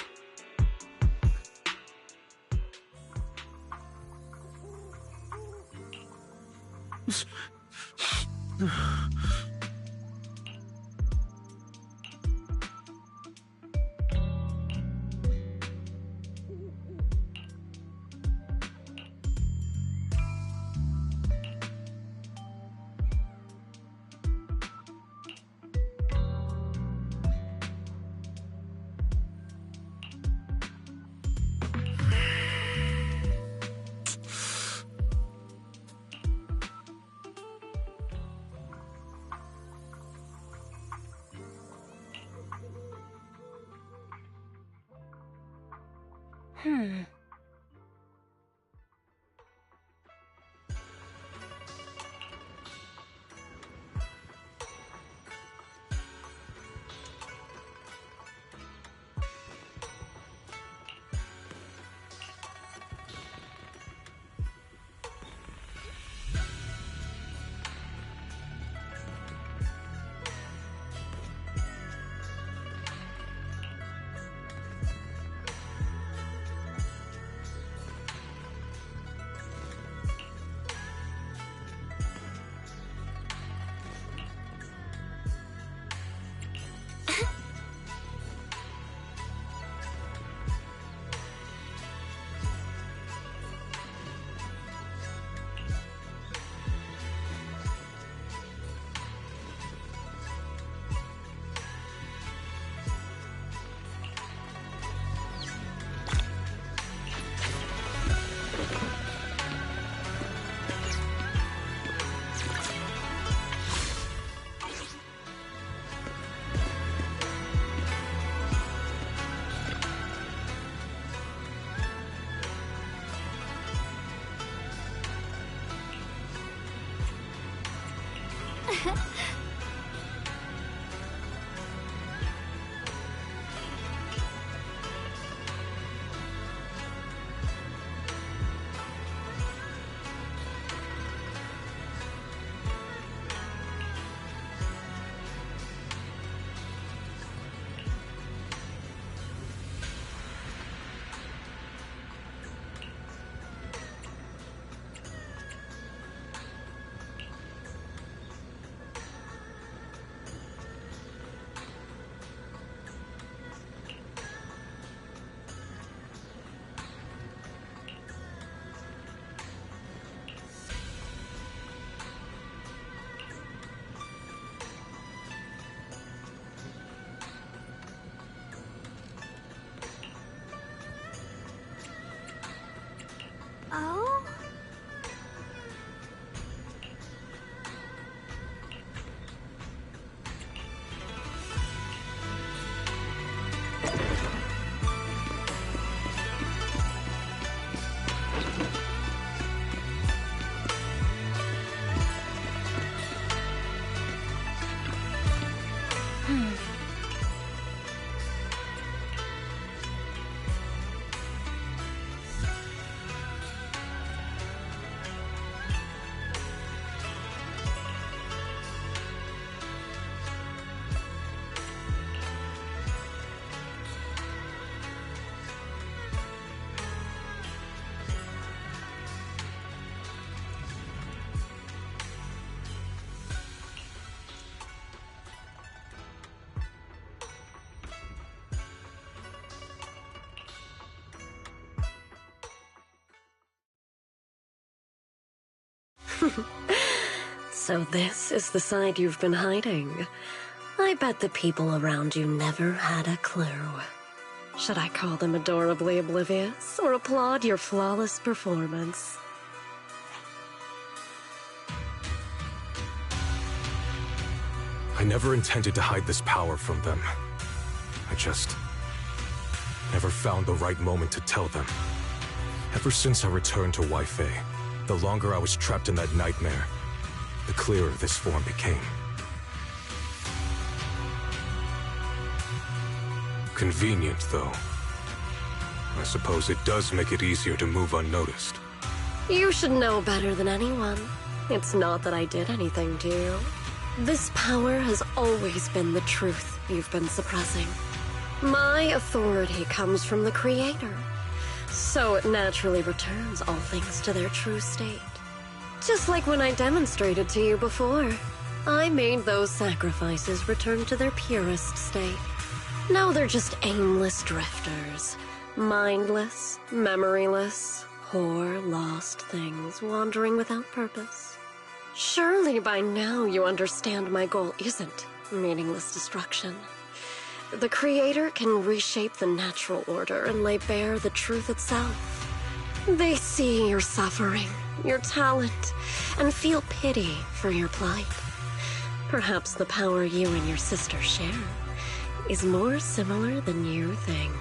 So this is the side you've been hiding. I bet the people around you never had a clue. Should I call them adorably oblivious, or applaud your flawless performance? I never intended to hide this power from them. I just never found the right moment to tell them. Ever since I returned to Wi-Fi, the longer I was trapped in that nightmare, the clearer this form became. Convenient, though. I suppose it does make it easier to move unnoticed. You should know better than anyone. It's not that I did anything to you. This power has always been the truth you've been suppressing. My authority comes from the Creator, so it naturally returns all things to their true state. Just like when I demonstrated to you before, I made those sacrifices return to their purest state. Now they're just aimless drifters, mindless, memoryless, poor, lost things wandering without purpose. Surely by now you understand my goal isn't meaningless destruction. The Creator can reshape the natural order and lay bare the truth itself. They see your suffering, your talent, and feel pity for your plight. Perhaps the power you and your sister share is more similar than you think.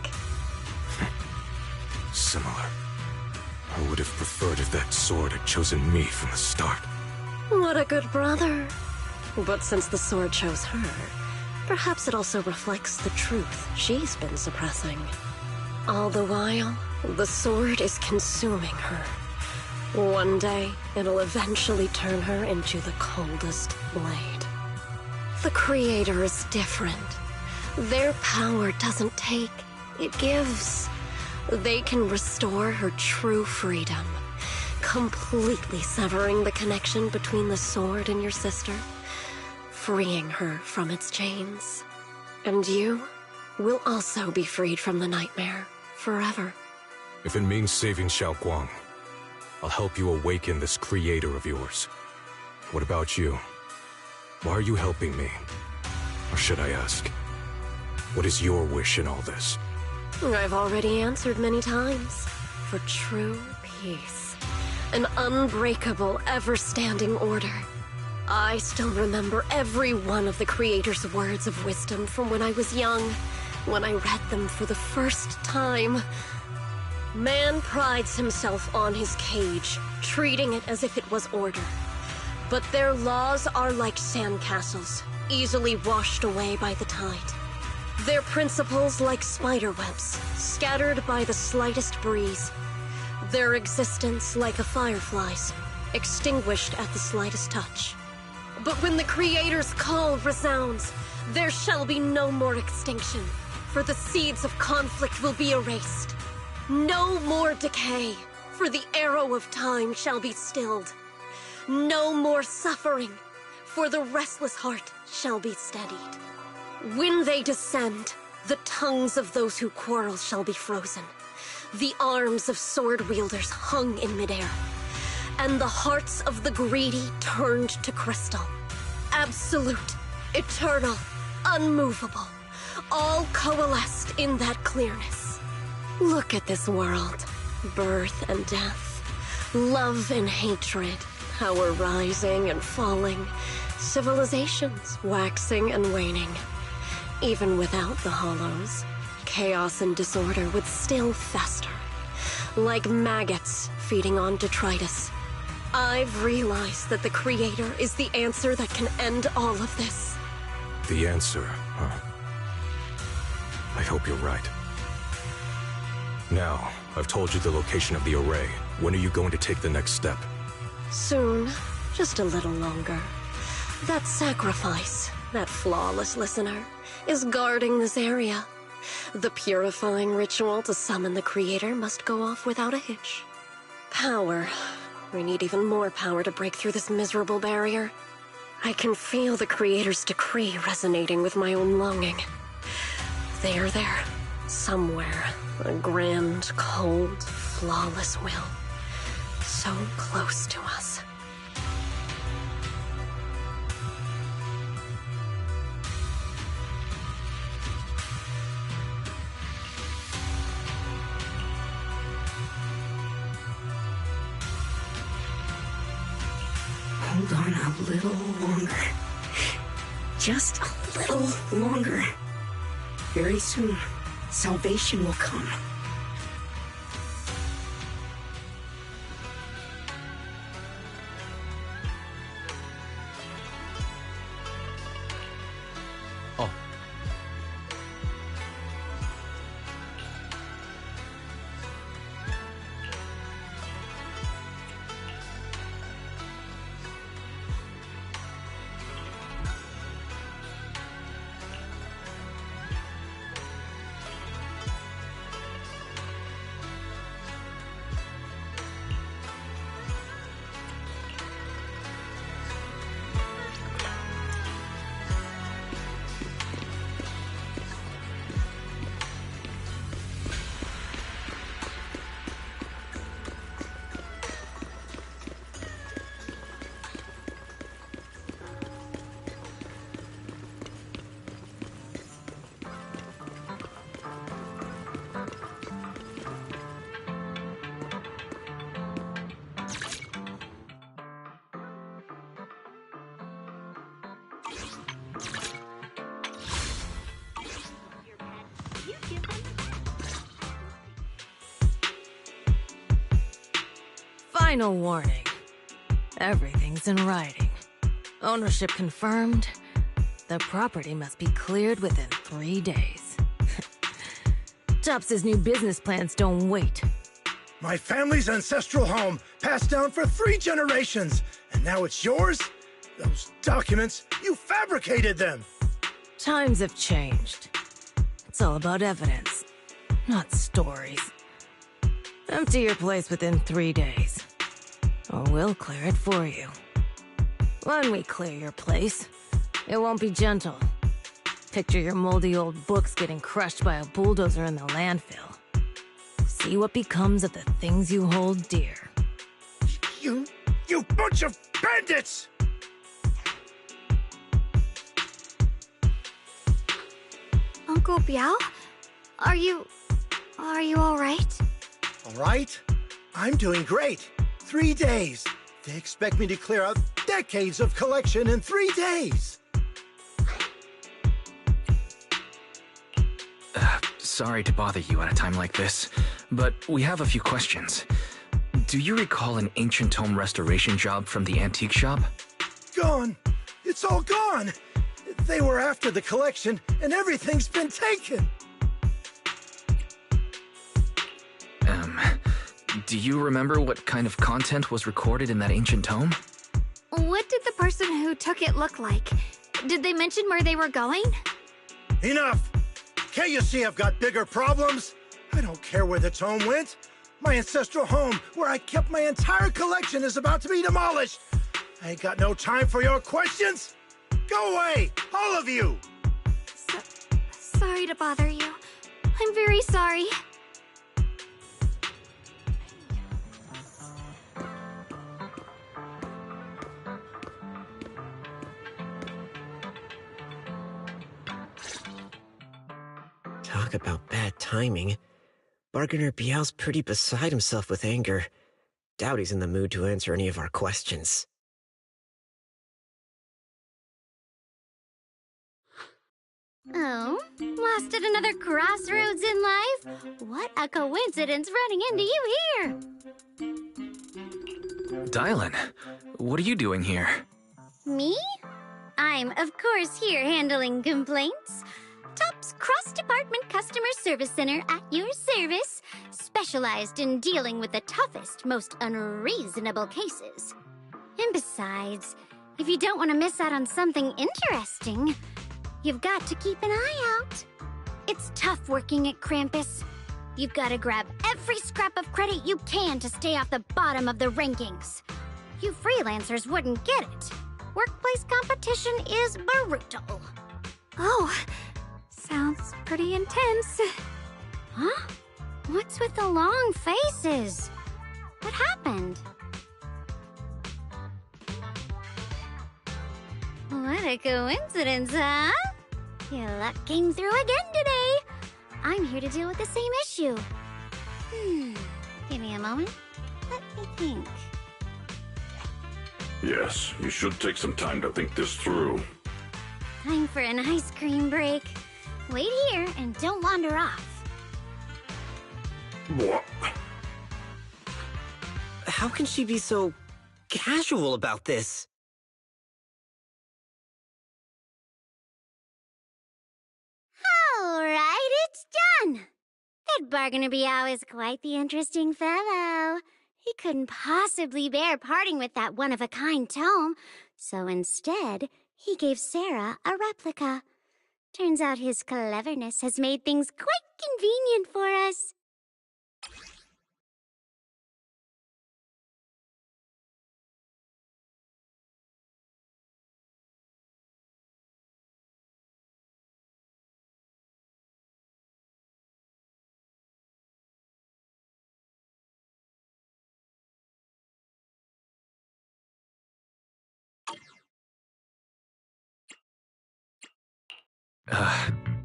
Similar. I would have preferred if that sword had chosen me from the start. What a good brother. But since the sword chose her, perhaps it also reflects the truth she's been suppressing. All the while, the sword is consuming her. One day, it'll eventually turn her into the coldest blade. The Creator is different. Their power doesn't take, it gives. They can restore her true freedom, completely severing the connection between the sword and your sister, freeing her from its chains. And you will also be freed from the nightmare forever. If it means saving Xiaoguang, I'll help you awaken this Creator of yours. What about you? Why are you helping me? Or should I ask, what is your wish in all this? I've already answered many times. For true peace. An unbreakable, ever-standing order. I still remember every one of the Creator's words of wisdom from when I was young, when I read them for the first time. Man prides himself on his cage, treating it as if it was order. But their laws are like sandcastles, easily washed away by the tide. Their principles like spiderwebs, scattered by the slightest breeze. Their existence like a firefly's, extinguished at the slightest touch. But when the Creator's call resounds, there shall be no more extinction, for the seeds of conflict will be erased. No more decay, for the arrow of time shall be stilled. No more suffering, for the restless heart shall be steadied. When they descend, the tongues of those who quarrel shall be frozen, the arms of sword-wielders hung in midair, and the hearts of the greedy turned to crystal. Absolute, eternal, unmovable, all coalesced in that clearness. Look at this world, birth and death, love and hatred, power rising and falling, civilizations waxing and waning. Even without the hollows, chaos and disorder would still fester, like maggots feeding on detritus. I've realized that the Creator is the answer that can end all of this. The answer, huh? I hope you're right. Now, I've told you the location of the array. When are you going to take the next step? Soon. Just a little longer. That sacrifice, that flawless listener, is guarding this area. The purifying ritual to summon the Creator must go off without a hitch. Power. We need even more power to break through this miserable barrier. I can feel the Creator's decree resonating with my own longing. They are there, somewhere. A grand, cold, flawless will. So close to us. Hold on a little longer. Just a little longer. Very soon, salvation will come. Oh. Final warning. Everything's in writing. Ownership confirmed. The property must be cleared within 3 days. Tops's new business plans don't wait. My family's ancestral home, passed down for 3 generations, and now it's yours? Those documents, you fabricated them! Times have changed. It's all about evidence, not stories. Empty your place within 3 days, or we'll clear it for you. When we clear your place, it won't be gentle. Picture your moldy old books getting crushed by a bulldozer in the landfill. See what becomes of the things you hold dear. You bunch of bandits! Uncle Biao? Are you all right? All right? I'm doing great. 3 days. They expect me to clear out decades of collection in 3 days. Sorry to bother you at a time like this, but we have a few questions. Do you recall an ancient tome restoration job from the antique shop? Gone. It's all gone. They were after the collection, and everything's been taken. Do you remember what kind of content was recorded in that ancient tome? What did the person who took it look like? Did they mention where they were going? Enough! Can't you see I've got bigger problems? I don't care where the tome went. My ancestral home, where I kept my entire collection, is about to be demolished. I ain't got no time for your questions. Go away, all of you! Sorry to bother you. I'm very sorry. Talk about bad timing. Bargainer Biao's pretty beside himself with anger. Doubt he's in the mood to answer any of our questions. Oh, lost at another crossroads in life? What a coincidence running into you here! Dylan, what are you doing here? Me? I'm, of course, here handling complaints. Top's cross-department customer service center at your service, specialized in dealing with the toughest, most unreasonable cases. And besides, if you don't want to miss out on something interesting, you've got to keep an eye out. It's tough working at Krampus. You've got to grab every scrap of credit you can to stay off the bottom of the rankings. You freelancers wouldn't get it. Workplace competition is brutal. Oh, sounds pretty intense. Huh? What's with the long faces? What happened? What a coincidence, huh? Your luck came through again today. I'm here to deal with the same issue. Give me a moment. Let me think. Yes, you should take some time to think this through. Time for an ice cream break. Wait here and don't wander off. What? How can she be so casual about this? All right, it's done. That Bargainer Biao is quite the interesting fellow. He couldn't possibly bear parting with that one-of-a-kind tome, so instead, he gave Sarah a replica. Turns out his cleverness has made things quite convenient for us.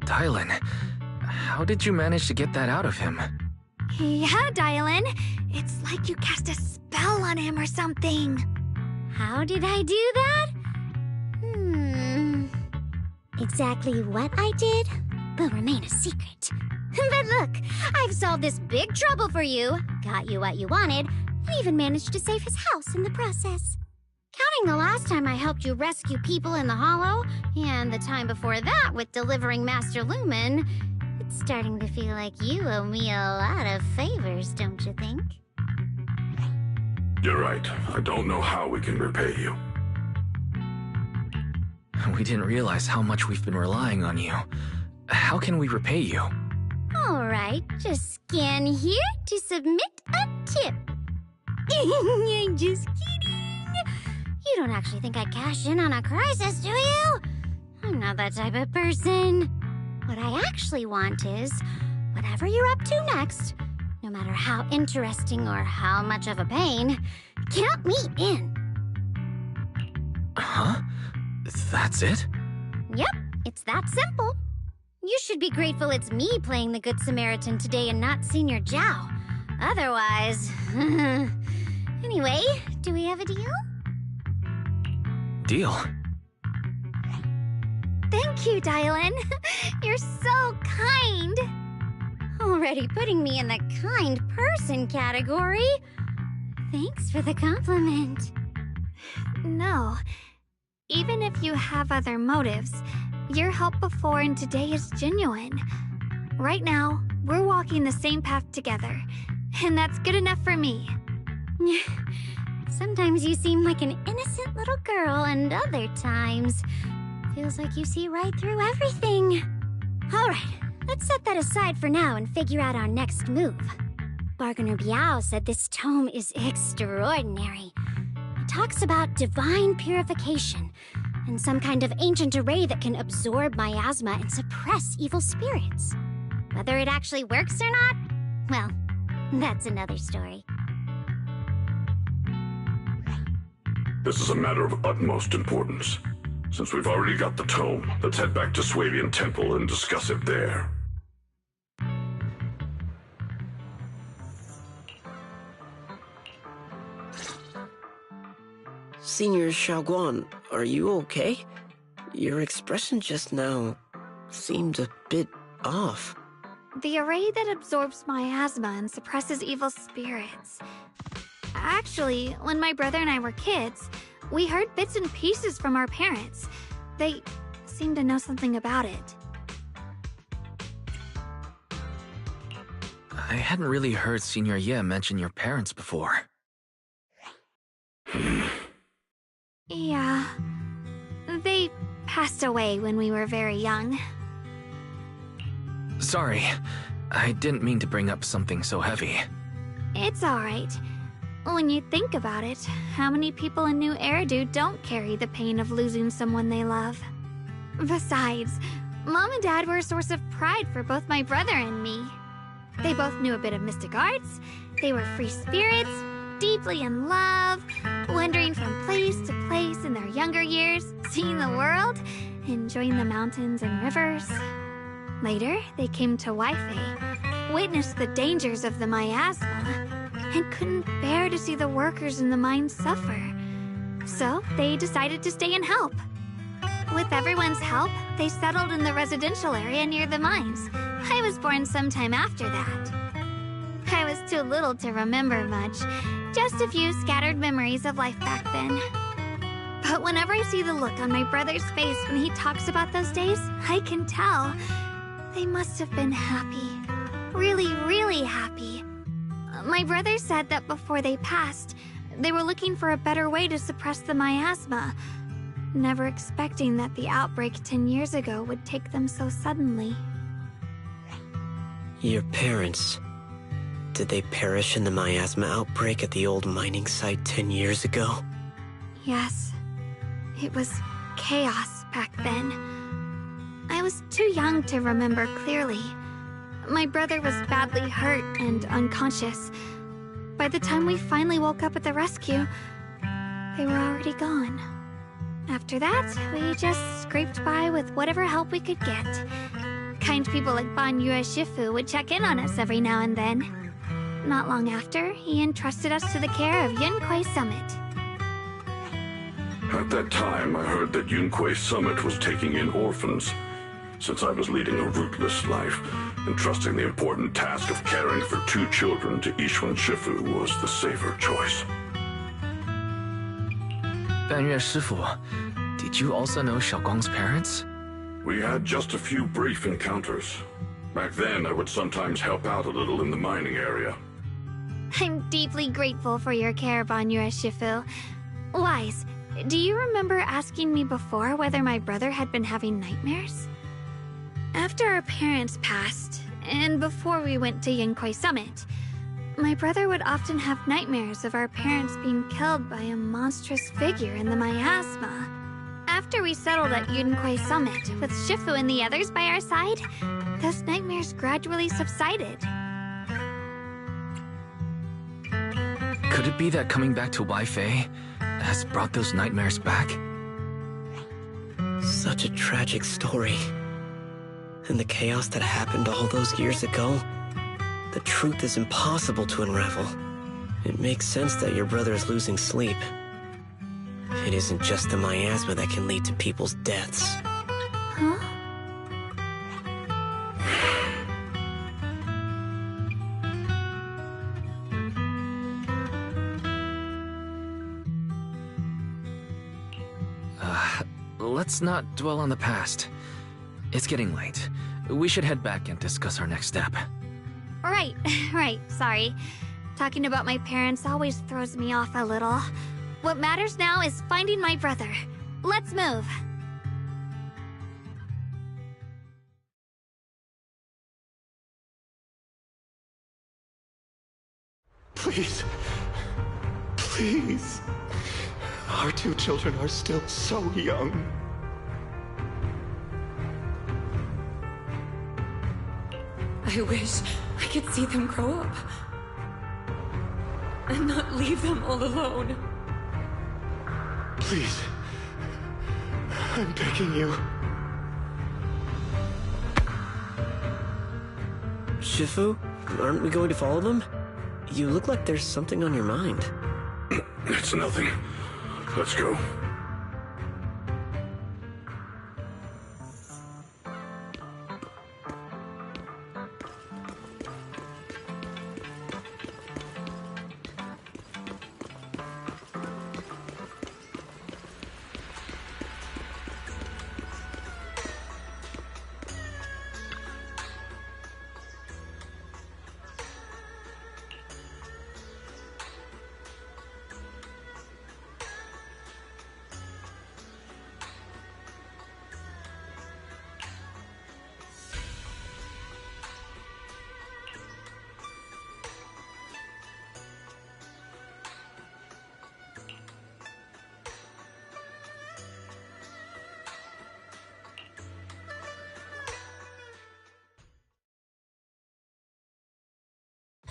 Dylan, how did you manage to get that out of him? Yeah, Dylan. It's like you cast a spell on him or something. How did I do that? Exactly what I did will remain a secret. But look, I've solved this big trouble for you, got you what you wanted, and even managed to save his house in the process. Counting the last time I helped you rescue people in the Hollow, and the time before that with delivering Master Lumen, it's starting to feel like you owe me a lot of favors, don't you think? You're right. I don't know how we can repay you. We didn't realize how much we've been relying on you. How can we repay you? All right, just scan here to submit a tip. Just kidding. You don't actually think I'd cash in on a crisis, do you? I'm not that type of person. What I actually want is, whatever you're up to next, no matter how interesting or how much of a pain, count me in. Huh? That's it? Yep, it's that simple. You should be grateful it's me playing the Good Samaritan today and not Senior Zhao. Otherwise... Anyway, do we have a deal? Deal? Thank you, Dylan. You're so kind. Already putting me in the kind person category. Thanks for the compliment. No. Even if you have other motives, your help before and today is genuine. Right now, we're walking the same path together, and that's good enough for me. Sometimes you seem like an innocent little girl, and other times, feels like you see right through everything. All right, let's set that aside for now and figure out our next move. Bargainer Biao said this tome is extraordinary. It talks about divine purification and some kind of ancient array that can absorb miasma and suppress evil spirits. Whether it actually works or not, well, that's another story. This is a matter of utmost importance. Since we've already got the tome, let's head back to Swabian Temple and discuss it there. Senior Xiaoguan, are you okay? Your expression just now seemed a bit off. The array that absorbs miasma and suppresses evil spirits. Actually, when my brother and I were kids, we heard bits and pieces from our parents. They seem to know something about it. I hadn't really heard Senior Ye mention your parents before. Yeah. They passed away when we were very young. Sorry, I didn't mean to bring up something so heavy. It's alright. When you think about it, how many people in New Eridu don't carry the pain of losing someone they love? Besides, Mom and Dad were a source of pride for both my brother and me. They both knew a bit of mystic arts, they were free spirits, deeply in love, wandering from place to place in their younger years, seeing the world, enjoying the mountains and rivers. Later, they came to Waifei, witnessed the dangers of the miasma, and couldn't bear to see the workers in the mines suffer. So, they decided to stay and help. With everyone's help, they settled in the residential area near the mines. I was born sometime after that. I was too little to remember much, just a few scattered memories of life back then. But whenever I see the look on my brother's face when he talks about those days, I can tell. They must have been happy. Really, really happy. My brother said that before they passed, they were looking for a better way to suppress the miasma, never expecting that the outbreak 10 years ago would take them so suddenly. Your parents... did they perish in the miasma outbreak at the old mining site 10 years ago? Yes. It was chaos back then. I was too young to remember clearly. My brother was badly hurt and unconscious. By the time we finally woke up at the rescue, they were already gone. After that, we just scraped by with whatever help we could get. Kind people like Ban Yue Shifu would check in on us every now and then. Not long after, he entrusted us to the care of Yunquei Summit. At that time, I heard that Yunquei Summit was taking in orphans. Since I was leading a rootless life, entrusting the important task of caring for 2 children to Yixuan Shifu was the safer choice. Ban Yue Shifu, did you also know Xiaoguang's parents? We had just a few brief encounters. Back then, I would sometimes help out a little in the mining area. I'm deeply grateful for your care, Ban Yue Shifu. Wise, do you remember asking me before whether my brother had been having nightmares? After our parents passed, and before we went to Yunquei Summit, my brother would often have nightmares of our parents being killed by a monstrous figure in the miasma. After we settled at Yunquei Summit, with Shifu and the others by our side, those nightmares gradually subsided. Could it be that coming back to Waifei has brought those nightmares back? Such a tragic story. And the chaos that happened all those years ago, the truth is impossible to unravel. It makes sense that your brother is losing sleep. It isn't just the miasma that can lead to people's deaths. Huh? Let's not dwell on the past. It's getting late. We should head back and discuss our next step. Right, sorry. Talking about my parents always throws me off a little. What matters now is finding my brother. Let's move. Please. Please. Our 2 children are still so young. I wish I could see them grow up. And not leave them all alone. Please. I'm begging you. Shifu, aren't we going to follow them? You look like there's something on your mind. It's nothing. Let's go.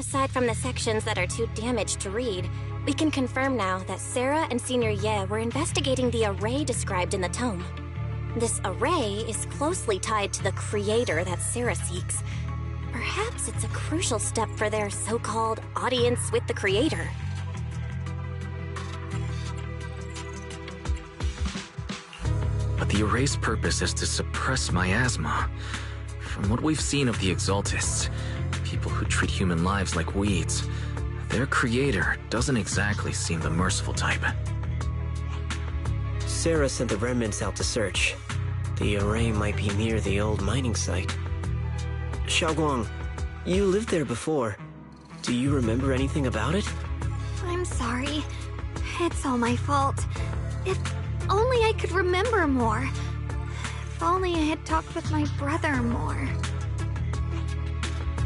Aside from the sections that are too damaged to read, we can confirm now that Sarah and Senior Ye were investigating the array described in the tome. This array is closely tied to the creator that Sarah seeks. Perhaps it's a crucial step for their so-called audience with the creator. But the array's purpose is to suppress miasma. From what we've seen of the Exaltists, people who treat human lives like weeds, their creator doesn't exactly seem the merciful type. Sarah sent the remnants out to search. The array might be near the old mining site. Xiaoguang, you lived there before. Do you remember anything about it? I'm sorry. It's all my fault. If only I could remember more. If only I had talked with my brother more.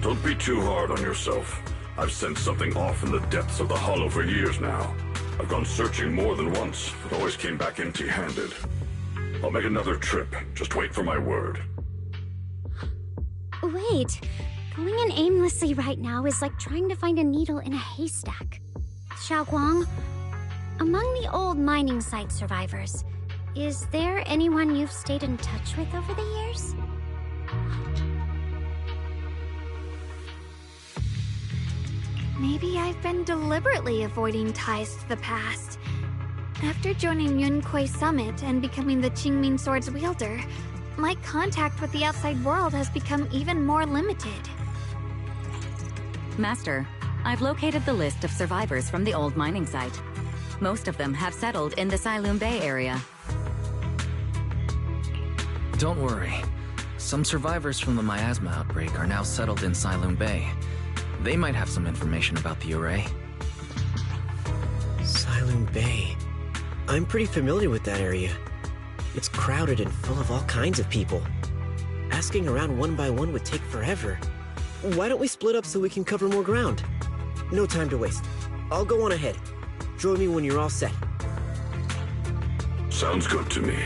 Don't be too hard on yourself. I've sensed something off in the depths of the hollow for years now. I've gone searching more than once, but always came back empty-handed. I'll make another trip. Just wait for my word. Wait. Going in aimlessly right now is like trying to find a needle in a haystack. Xiaoguang, among the old mining site survivors, is there anyone you've stayed in touch with over the years? Maybe I've been deliberately avoiding ties to the past. After joining Yunquei Summit and becoming the Qingming Sword's wielder, my contact with the outside world has become even more limited. Master, I've located the list of survivors from the old mining site. Most of them have settled in the Silum Bay area. Don't worry. Some survivors from the miasma outbreak are now settled in Silum Bay. They might have some information about the array. Silum Bay. I'm pretty familiar with that area. It's crowded and full of all kinds of people. Asking around one by one would take forever. Why don't we split up so we can cover more ground? No time to waste. I'll go on ahead. Join me when you're all set. Sounds good to me.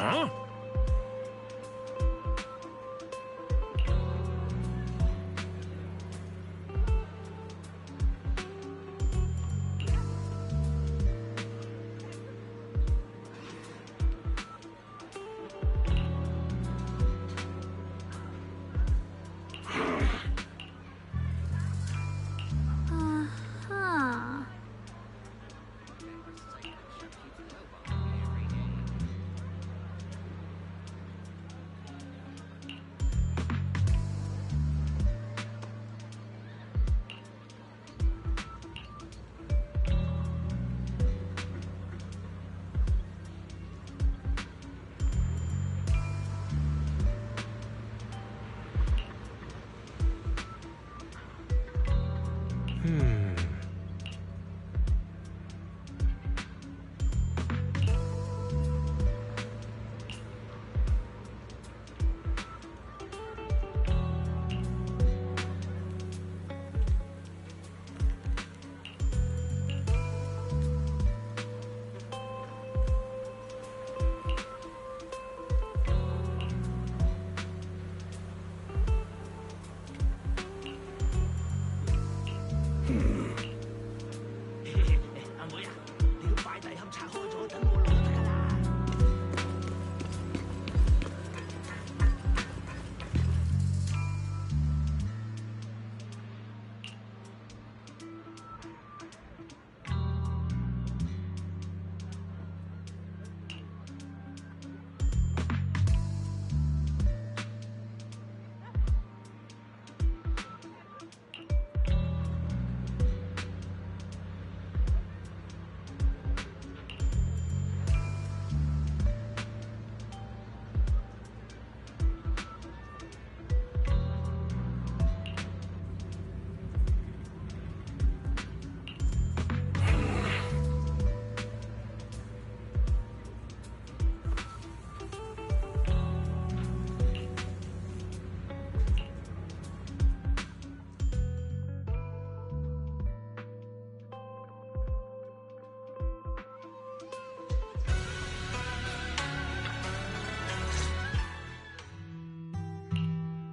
Huh? Uh-huh.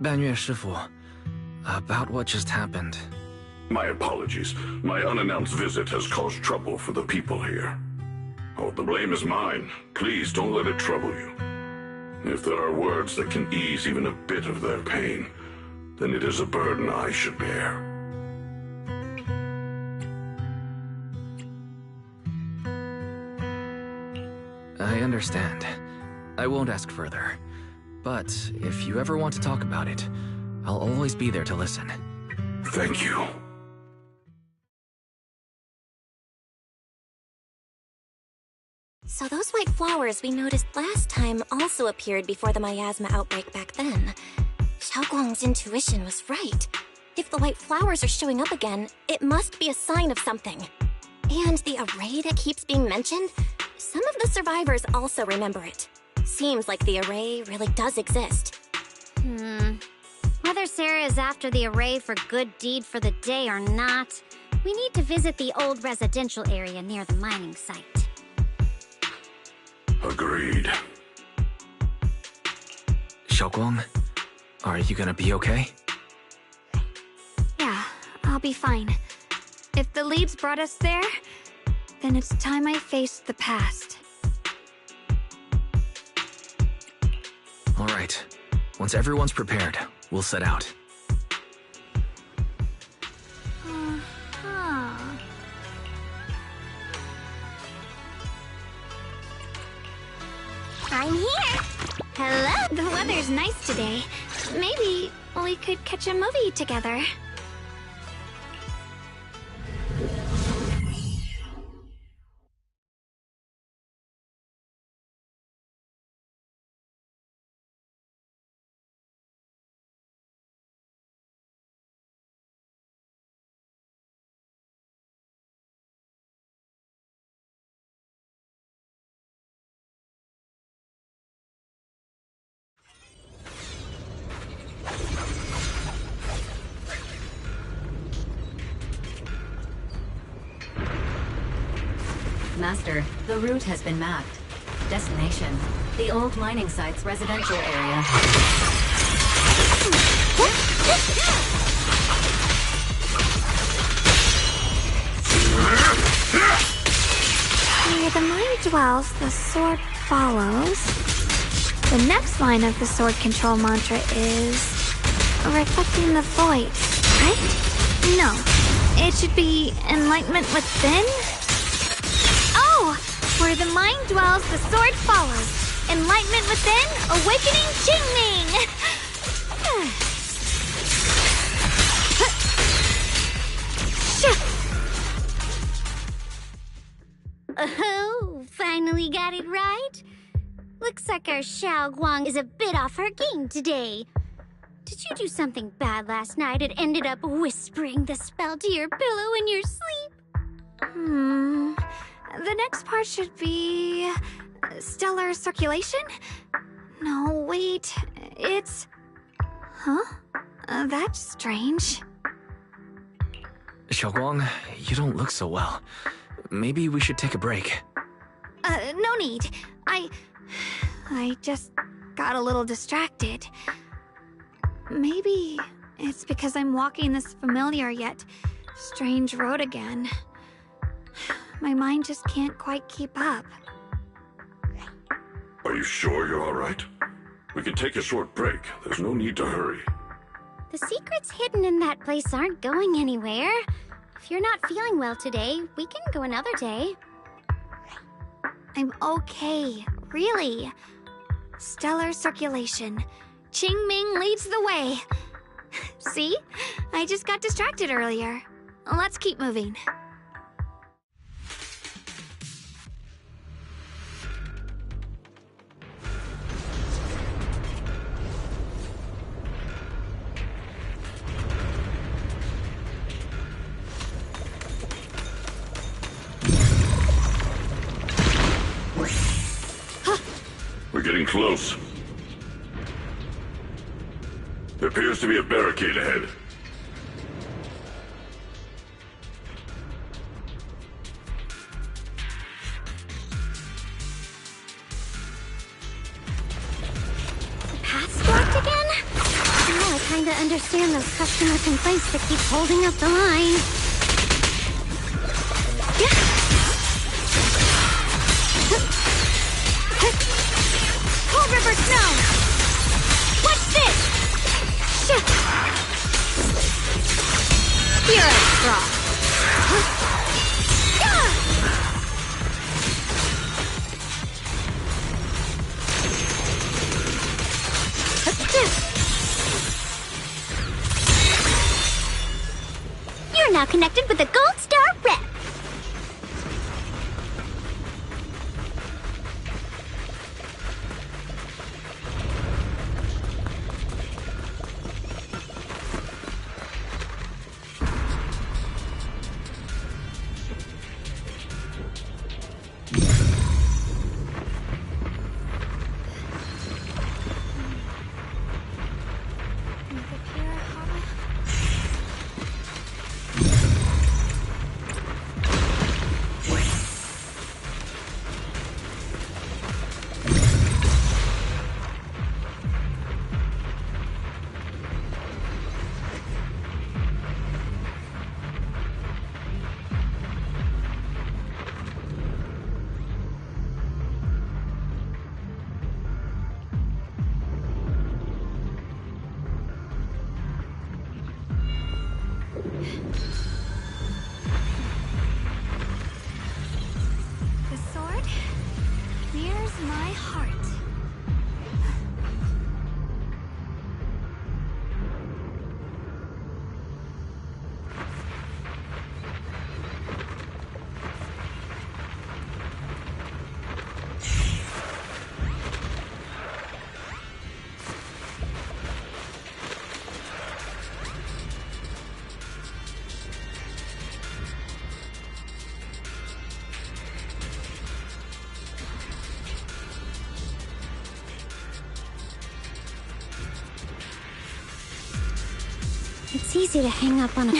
Banyue Shifu, about what just happened. My apologies. My unannounced visit has caused trouble for the people here. Oh, the blame is mine. Please don't let it trouble you. If there are words that can ease even a bit of their pain, then it is a burden I should bear. I understand. I won't ask further. But if you ever want to talk about it, I'll always be there to listen. Thank you. So those white flowers we noticed last time also appeared before the miasma outbreak back then. Xiaoguang's intuition was right. If the white flowers are showing up again, it must be a sign of something. And the array that keeps being mentioned, some of the survivors also remember it. Seems like the array really does exist. Whether Sarah is after the array for good deed for the day or not, we need to visit the old residential area near the mining site. Agreed. Xiaoguang, are you gonna be okay? Yeah, I'll be fine. If the leaves brought us there, then it's time I faced the past. All right. Once everyone's prepared, we'll set out. I'm here! Hello! The weather's nice today. Maybe we could catch a movie together. Master, the route has been mapped. Destination: the old mining site's residential area. Where the mind dwells, the sword follows. The next line of the sword control mantra is reflecting the void, right? No, it should be enlightenment within. Oh, where the mind dwells, the sword follows. Enlightenment within, awakening Qingming. Oh, finally got it right. Looks like our Xiao Guang is a bit off her game today. Did you do something bad last night and ended up whispering the spell to your pillow in your sleep? The next part should be stellar circulation? No, wait, it's... Huh? That's strange. Xiaoguang, you don't look so well. Maybe we should take a break. No need. I just got a little distracted. Maybe it's because I'm walking this familiar yet strange road again. My mind just can't quite keep up. Are you sure you're all right? We can take a short break. There's no need to hurry. The secrets hidden in that place aren't going anywhere. If you're not feeling well today, we can go another day. I'm okay, really. Stellar circulation. Qingming leads the way. See? I just got distracted earlier. Let's keep moving. We're getting close. There appears to be a barricade ahead. Path's blocked again? Now I kinda understand those customer complaints that keep holding up the line. Cold River Snow! What's this? Hero Frost! You're now connected with the Gold Star Rep. The sword mirrors my heart. It's easy to hang up on a...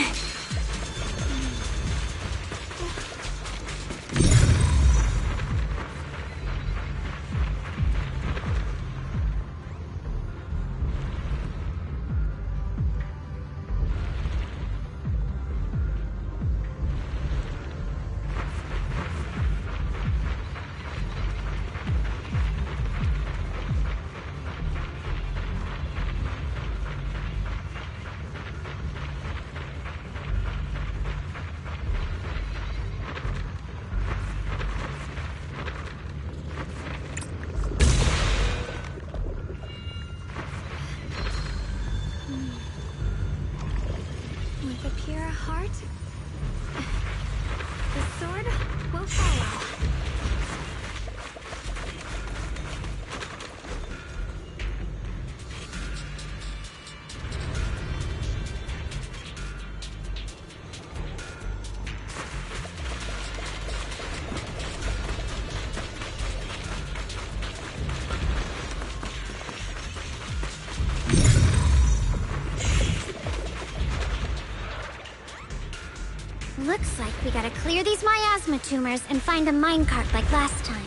We gotta clear these miasma tumors and find the minecart like last time.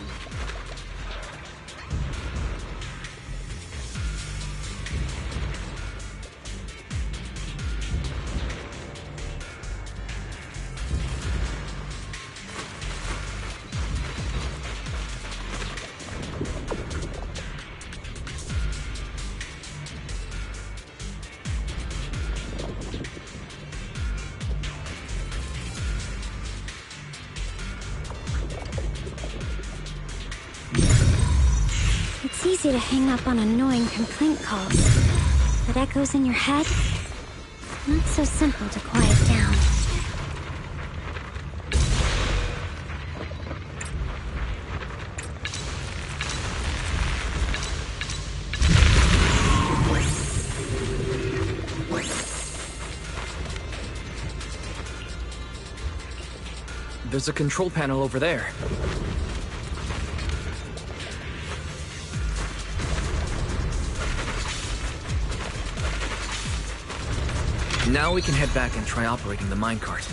It's easy to hang up on annoying complaint calls, but echoes in your head? Not so simple to quiet down. There's a control panel over there. Now we can head back and try operating the minecart.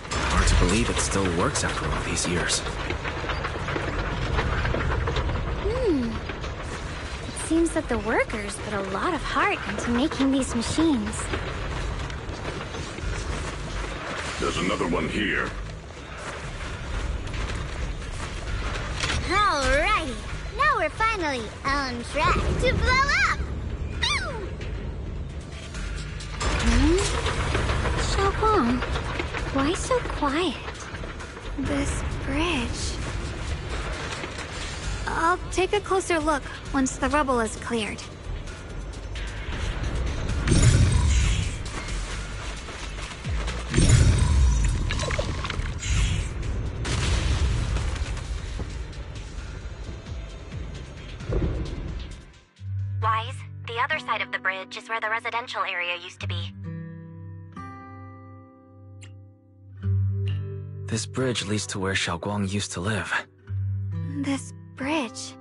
Hard to believe it still works after all these years. It seems that the workers put a lot of heart into making these machines. There's another one here. Alrighty, now we're finally on track to blow up! Boom! Xiaoguang, why so quiet? This bridge... I'll take a closer look once the rubble is cleared. Wise, the other side of the bridge is where the residential area used to be. This bridge leads to where Xiaoguang used to live. This bridge...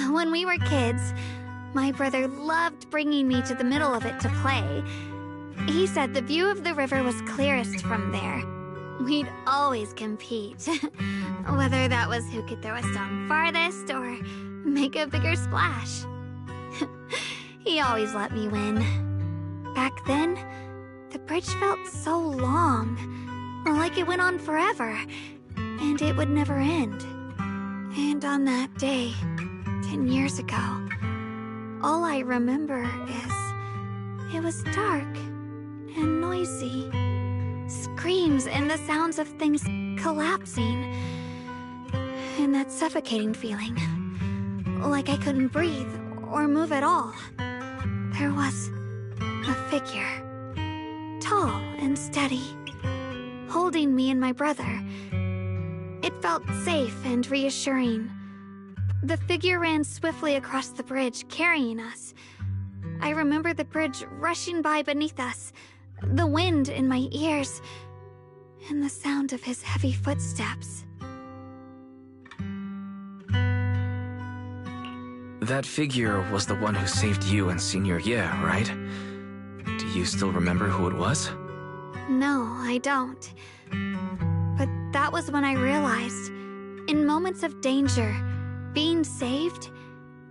When we were kids, my brother loved bringing me to the middle of it to play. He said the view of the river was clearest from there. We'd always compete. Whether that was who could throw a stone farthest or make a bigger splash. He always let me win. Back then, the bridge felt so long, like it went on forever, and it would never end. And on that day, 10 years ago, all I remember is it was dark and noisy. Screams and the sounds of things collapsing. And that suffocating feeling. Like I couldn't breathe or move at all. There was a figure. Tall and steady. Holding me and my brother. It felt safe and reassuring. The figure ran swiftly across the bridge, carrying us. I remember the bridge rushing by beneath us, the wind in my ears, and the sound of his heavy footsteps. That figure was the one who saved you and Senior Ye, right? Do you still remember who it was? No, I don't. But that was when I realized, in moments of danger, being saved,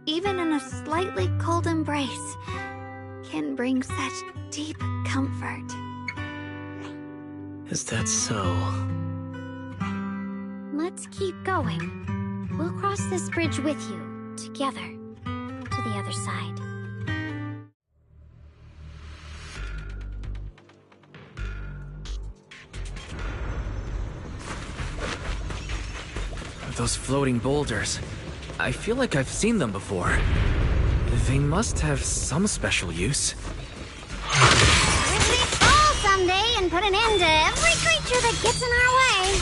even in a slightly cold embrace, can bring such deep comfort. Is that so? Let's keep going. We'll cross this bridge with you, together, to the other side. Those floating boulders. I feel like I've seen them before. They must have some special use. If we fall someday and put an end to every creature that gets in our way.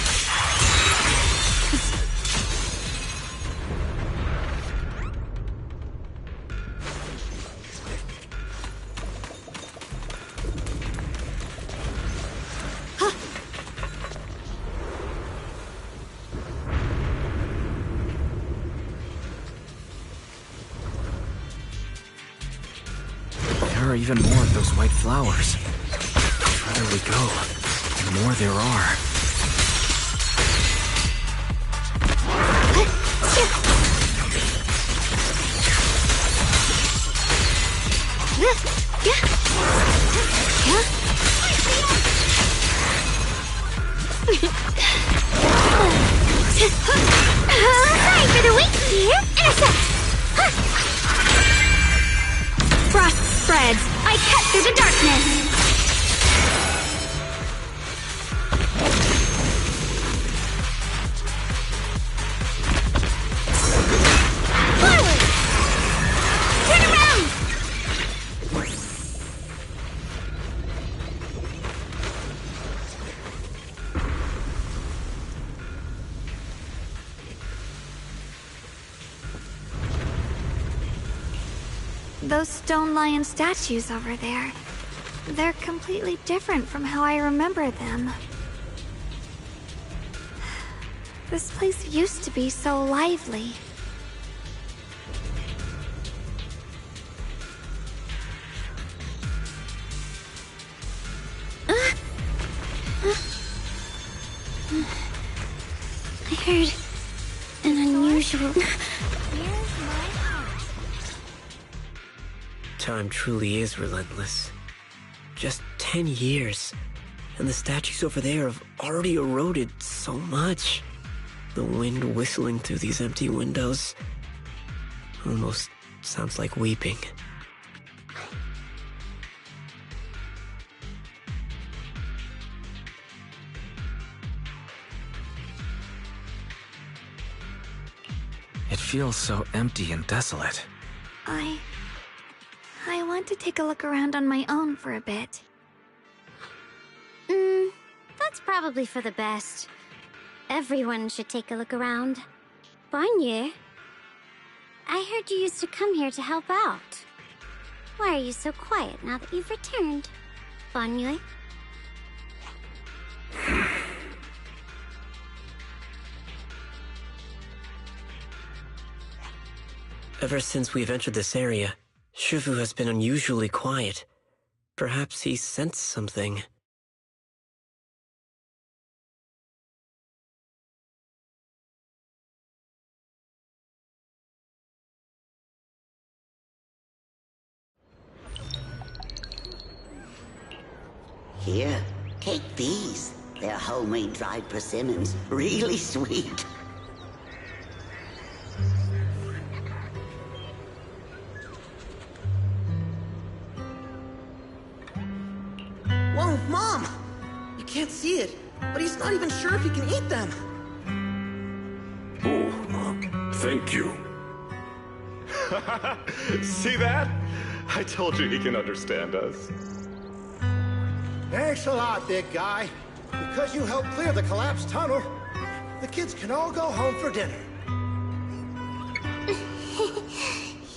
are even more of those white flowers. The further we go, the more there are. Sorry for the wait here. Intercept! Frost spreads. I cut through the darkness. Forward! Turn around! Those stone lion statues over there. They're completely different from how I remember them. This place used to be so lively. I heard an unusual... Time truly is relentless. Just 10 years, and the statues over there have already eroded so much. The wind whistling through these empty windows almost sounds like weeping. It feels so empty and desolate. I want to take a look around on my own for a bit. That's probably for the best. Everyone should take a look around. Banyu, I heard you used to come here to help out. Why are you so quiet now that you've returned, Banyu? Ever since we've entered this area, Shifu has been unusually quiet. Perhaps he sensed something. Here, take these. They're homemade dried persimmons. Really sweet. Whoa, Mom! You can't see it, but he's not even sure if he can eat them. Oh, thank you. See that? I told you he can understand us. Thanks a lot, big guy. Because you helped clear the collapsed tunnel, the kids can all go home for dinner.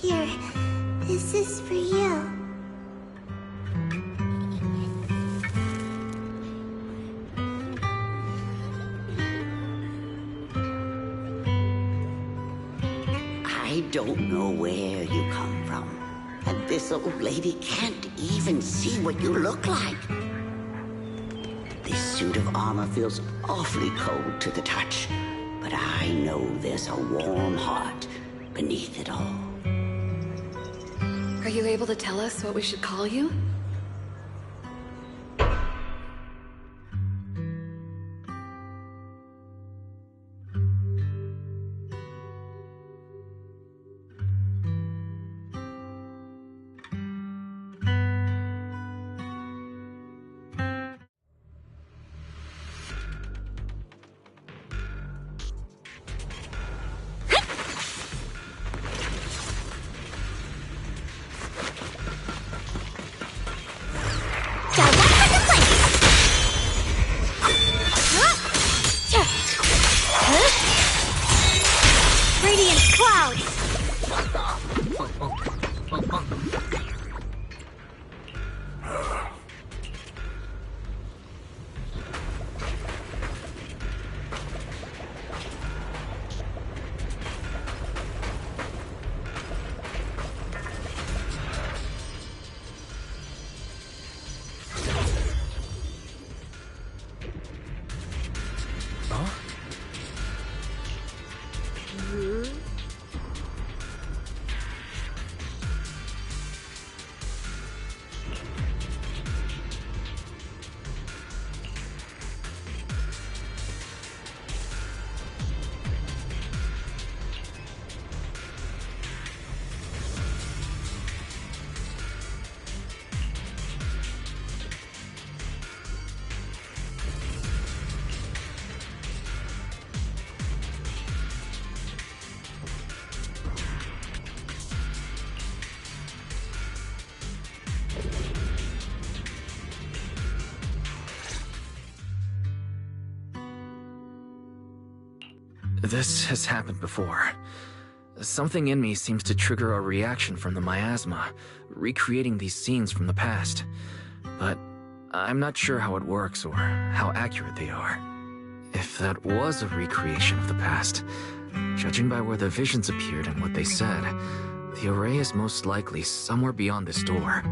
Here, this is for you. I don't know where you come from, and this old lady can't even see what you look like. This suit of armor feels awfully cold to the touch, but I know there's a warm heart beneath it all. Are you able to tell us what we should call you? This has happened before. Something in me seems to trigger a reaction from the miasma, recreating these scenes from the past. But I'm not sure how it works or how accurate they are. If that was a recreation of the past, judging by where the visions appeared and what they said, the array is most likely somewhere beyond this door.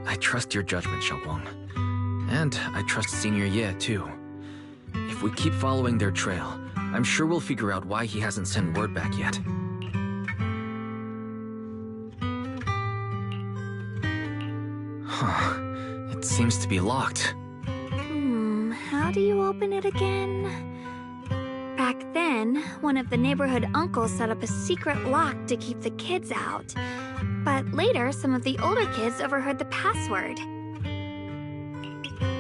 I trust your judgment, Xiaoguang. And I trust Senior Ye, too. If we keep following their trail, I'm sure we'll figure out why he hasn't sent word back yet. Huh. It seems to be locked. How do you open it again? Back then, one of the neighborhood uncles set up a secret lock to keep the kids out. But later, some of the older kids overheard the password.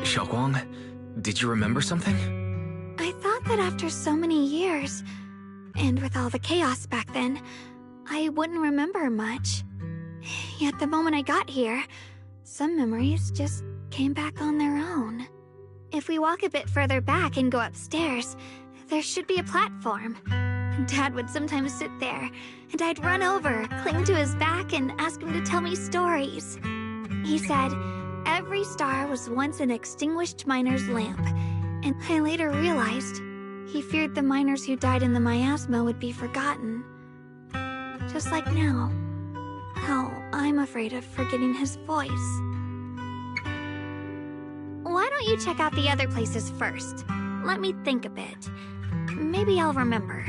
Xiaoguang, did you remember something? I thought that after so many years, and with all the chaos back then, I wouldn't remember much. Yet the moment I got here, some memories just came back on their own. If we walk a bit further back and go upstairs, there should be a platform. Dad would sometimes sit there, and I'd run over, cling to his back, and ask him to tell me stories. He said, every star was once an extinguished miner's lamp, and I later realized he feared the miners who died in the miasma would be forgotten. Just like now, how I'm afraid of forgetting his voice. Why don't you check out the other places first? Let me think a bit. Maybe I'll remember.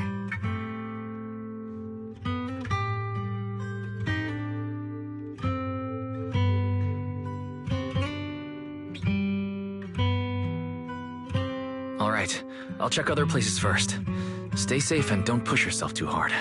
All right, I'll check other places first. Stay safe and don't push yourself too hard.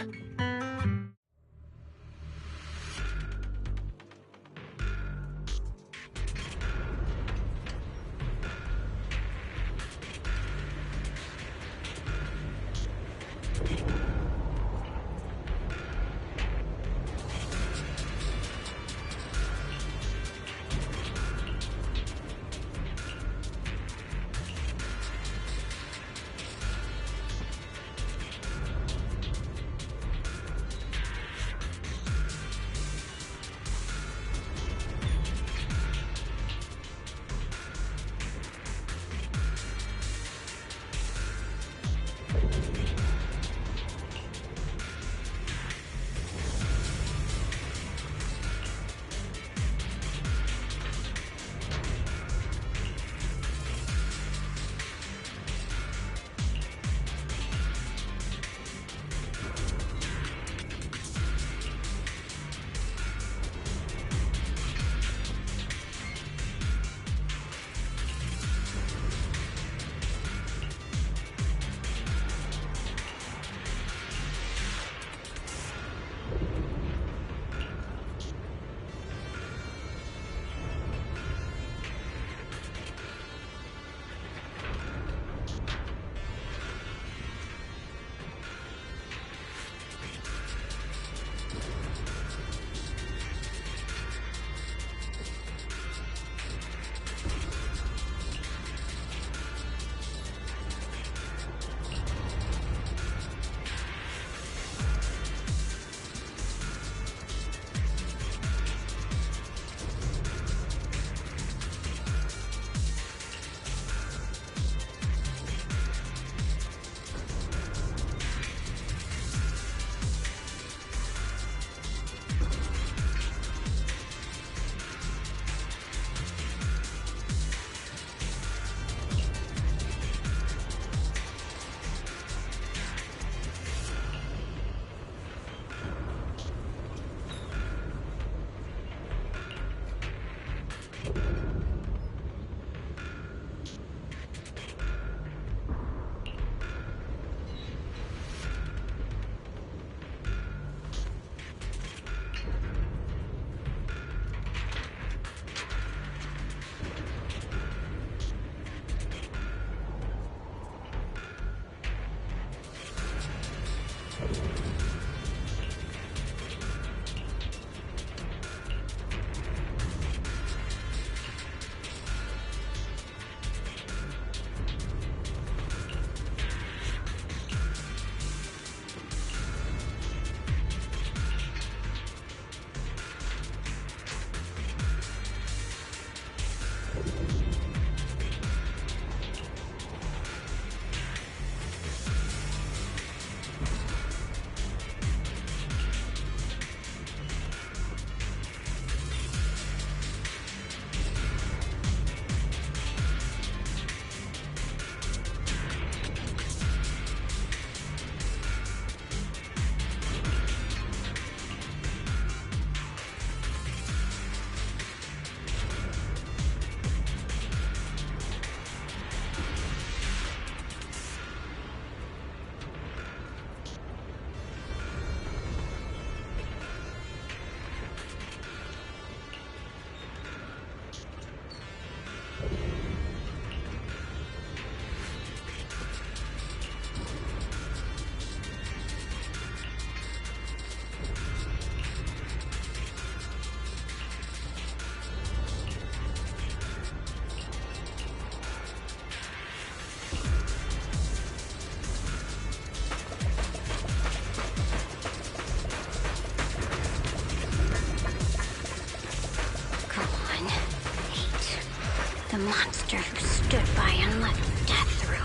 monster who stood by and let death through.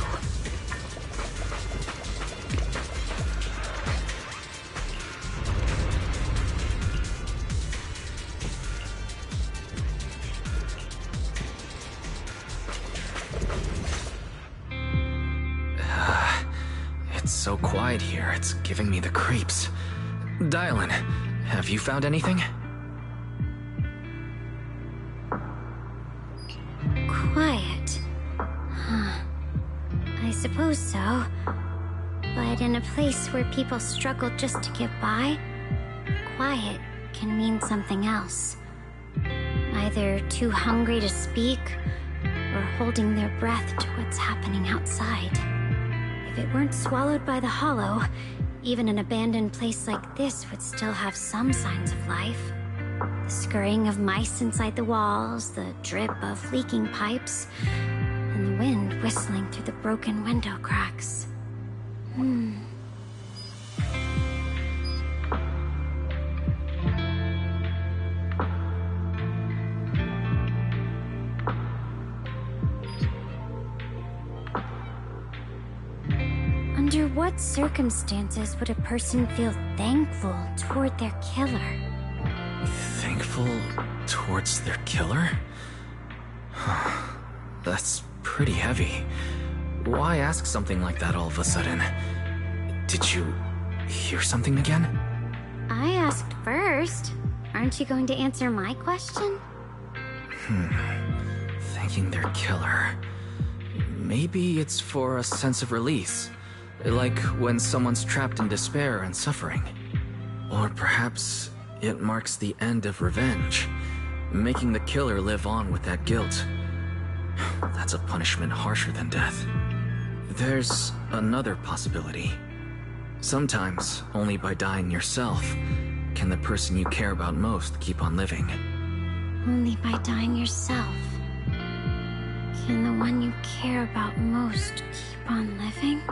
It's so quiet here, it's giving me the creeps. Dylan, have you found anything? Quiet. Huh. I suppose so. But in a place where people struggle just to get by, quiet can mean something else. Either too hungry to speak, or holding their breath to what's happening outside. If it weren't swallowed by the hollow, even an abandoned place like this would still have some signs of life. The scurrying of mice inside the walls, the drip of leaking pipes, and the wind whistling through the broken window cracks. Under what circumstances would a person feel thankful toward their killer? Thankful towards their killer? That's pretty heavy. Why ask something like that all of a sudden? Did you hear something again? I asked first. Aren't you going to answer my question? Thanking their killer. Maybe it's for a sense of release. Like when someone's trapped in despair and suffering. Or perhaps it marks the end of revenge, making the killer live on with that guilt. That's a punishment harsher than death. There's another possibility. Sometimes, only by dying yourself, can the person you care about most keep on living. Only by dying yourself can the one you care about most keep on living?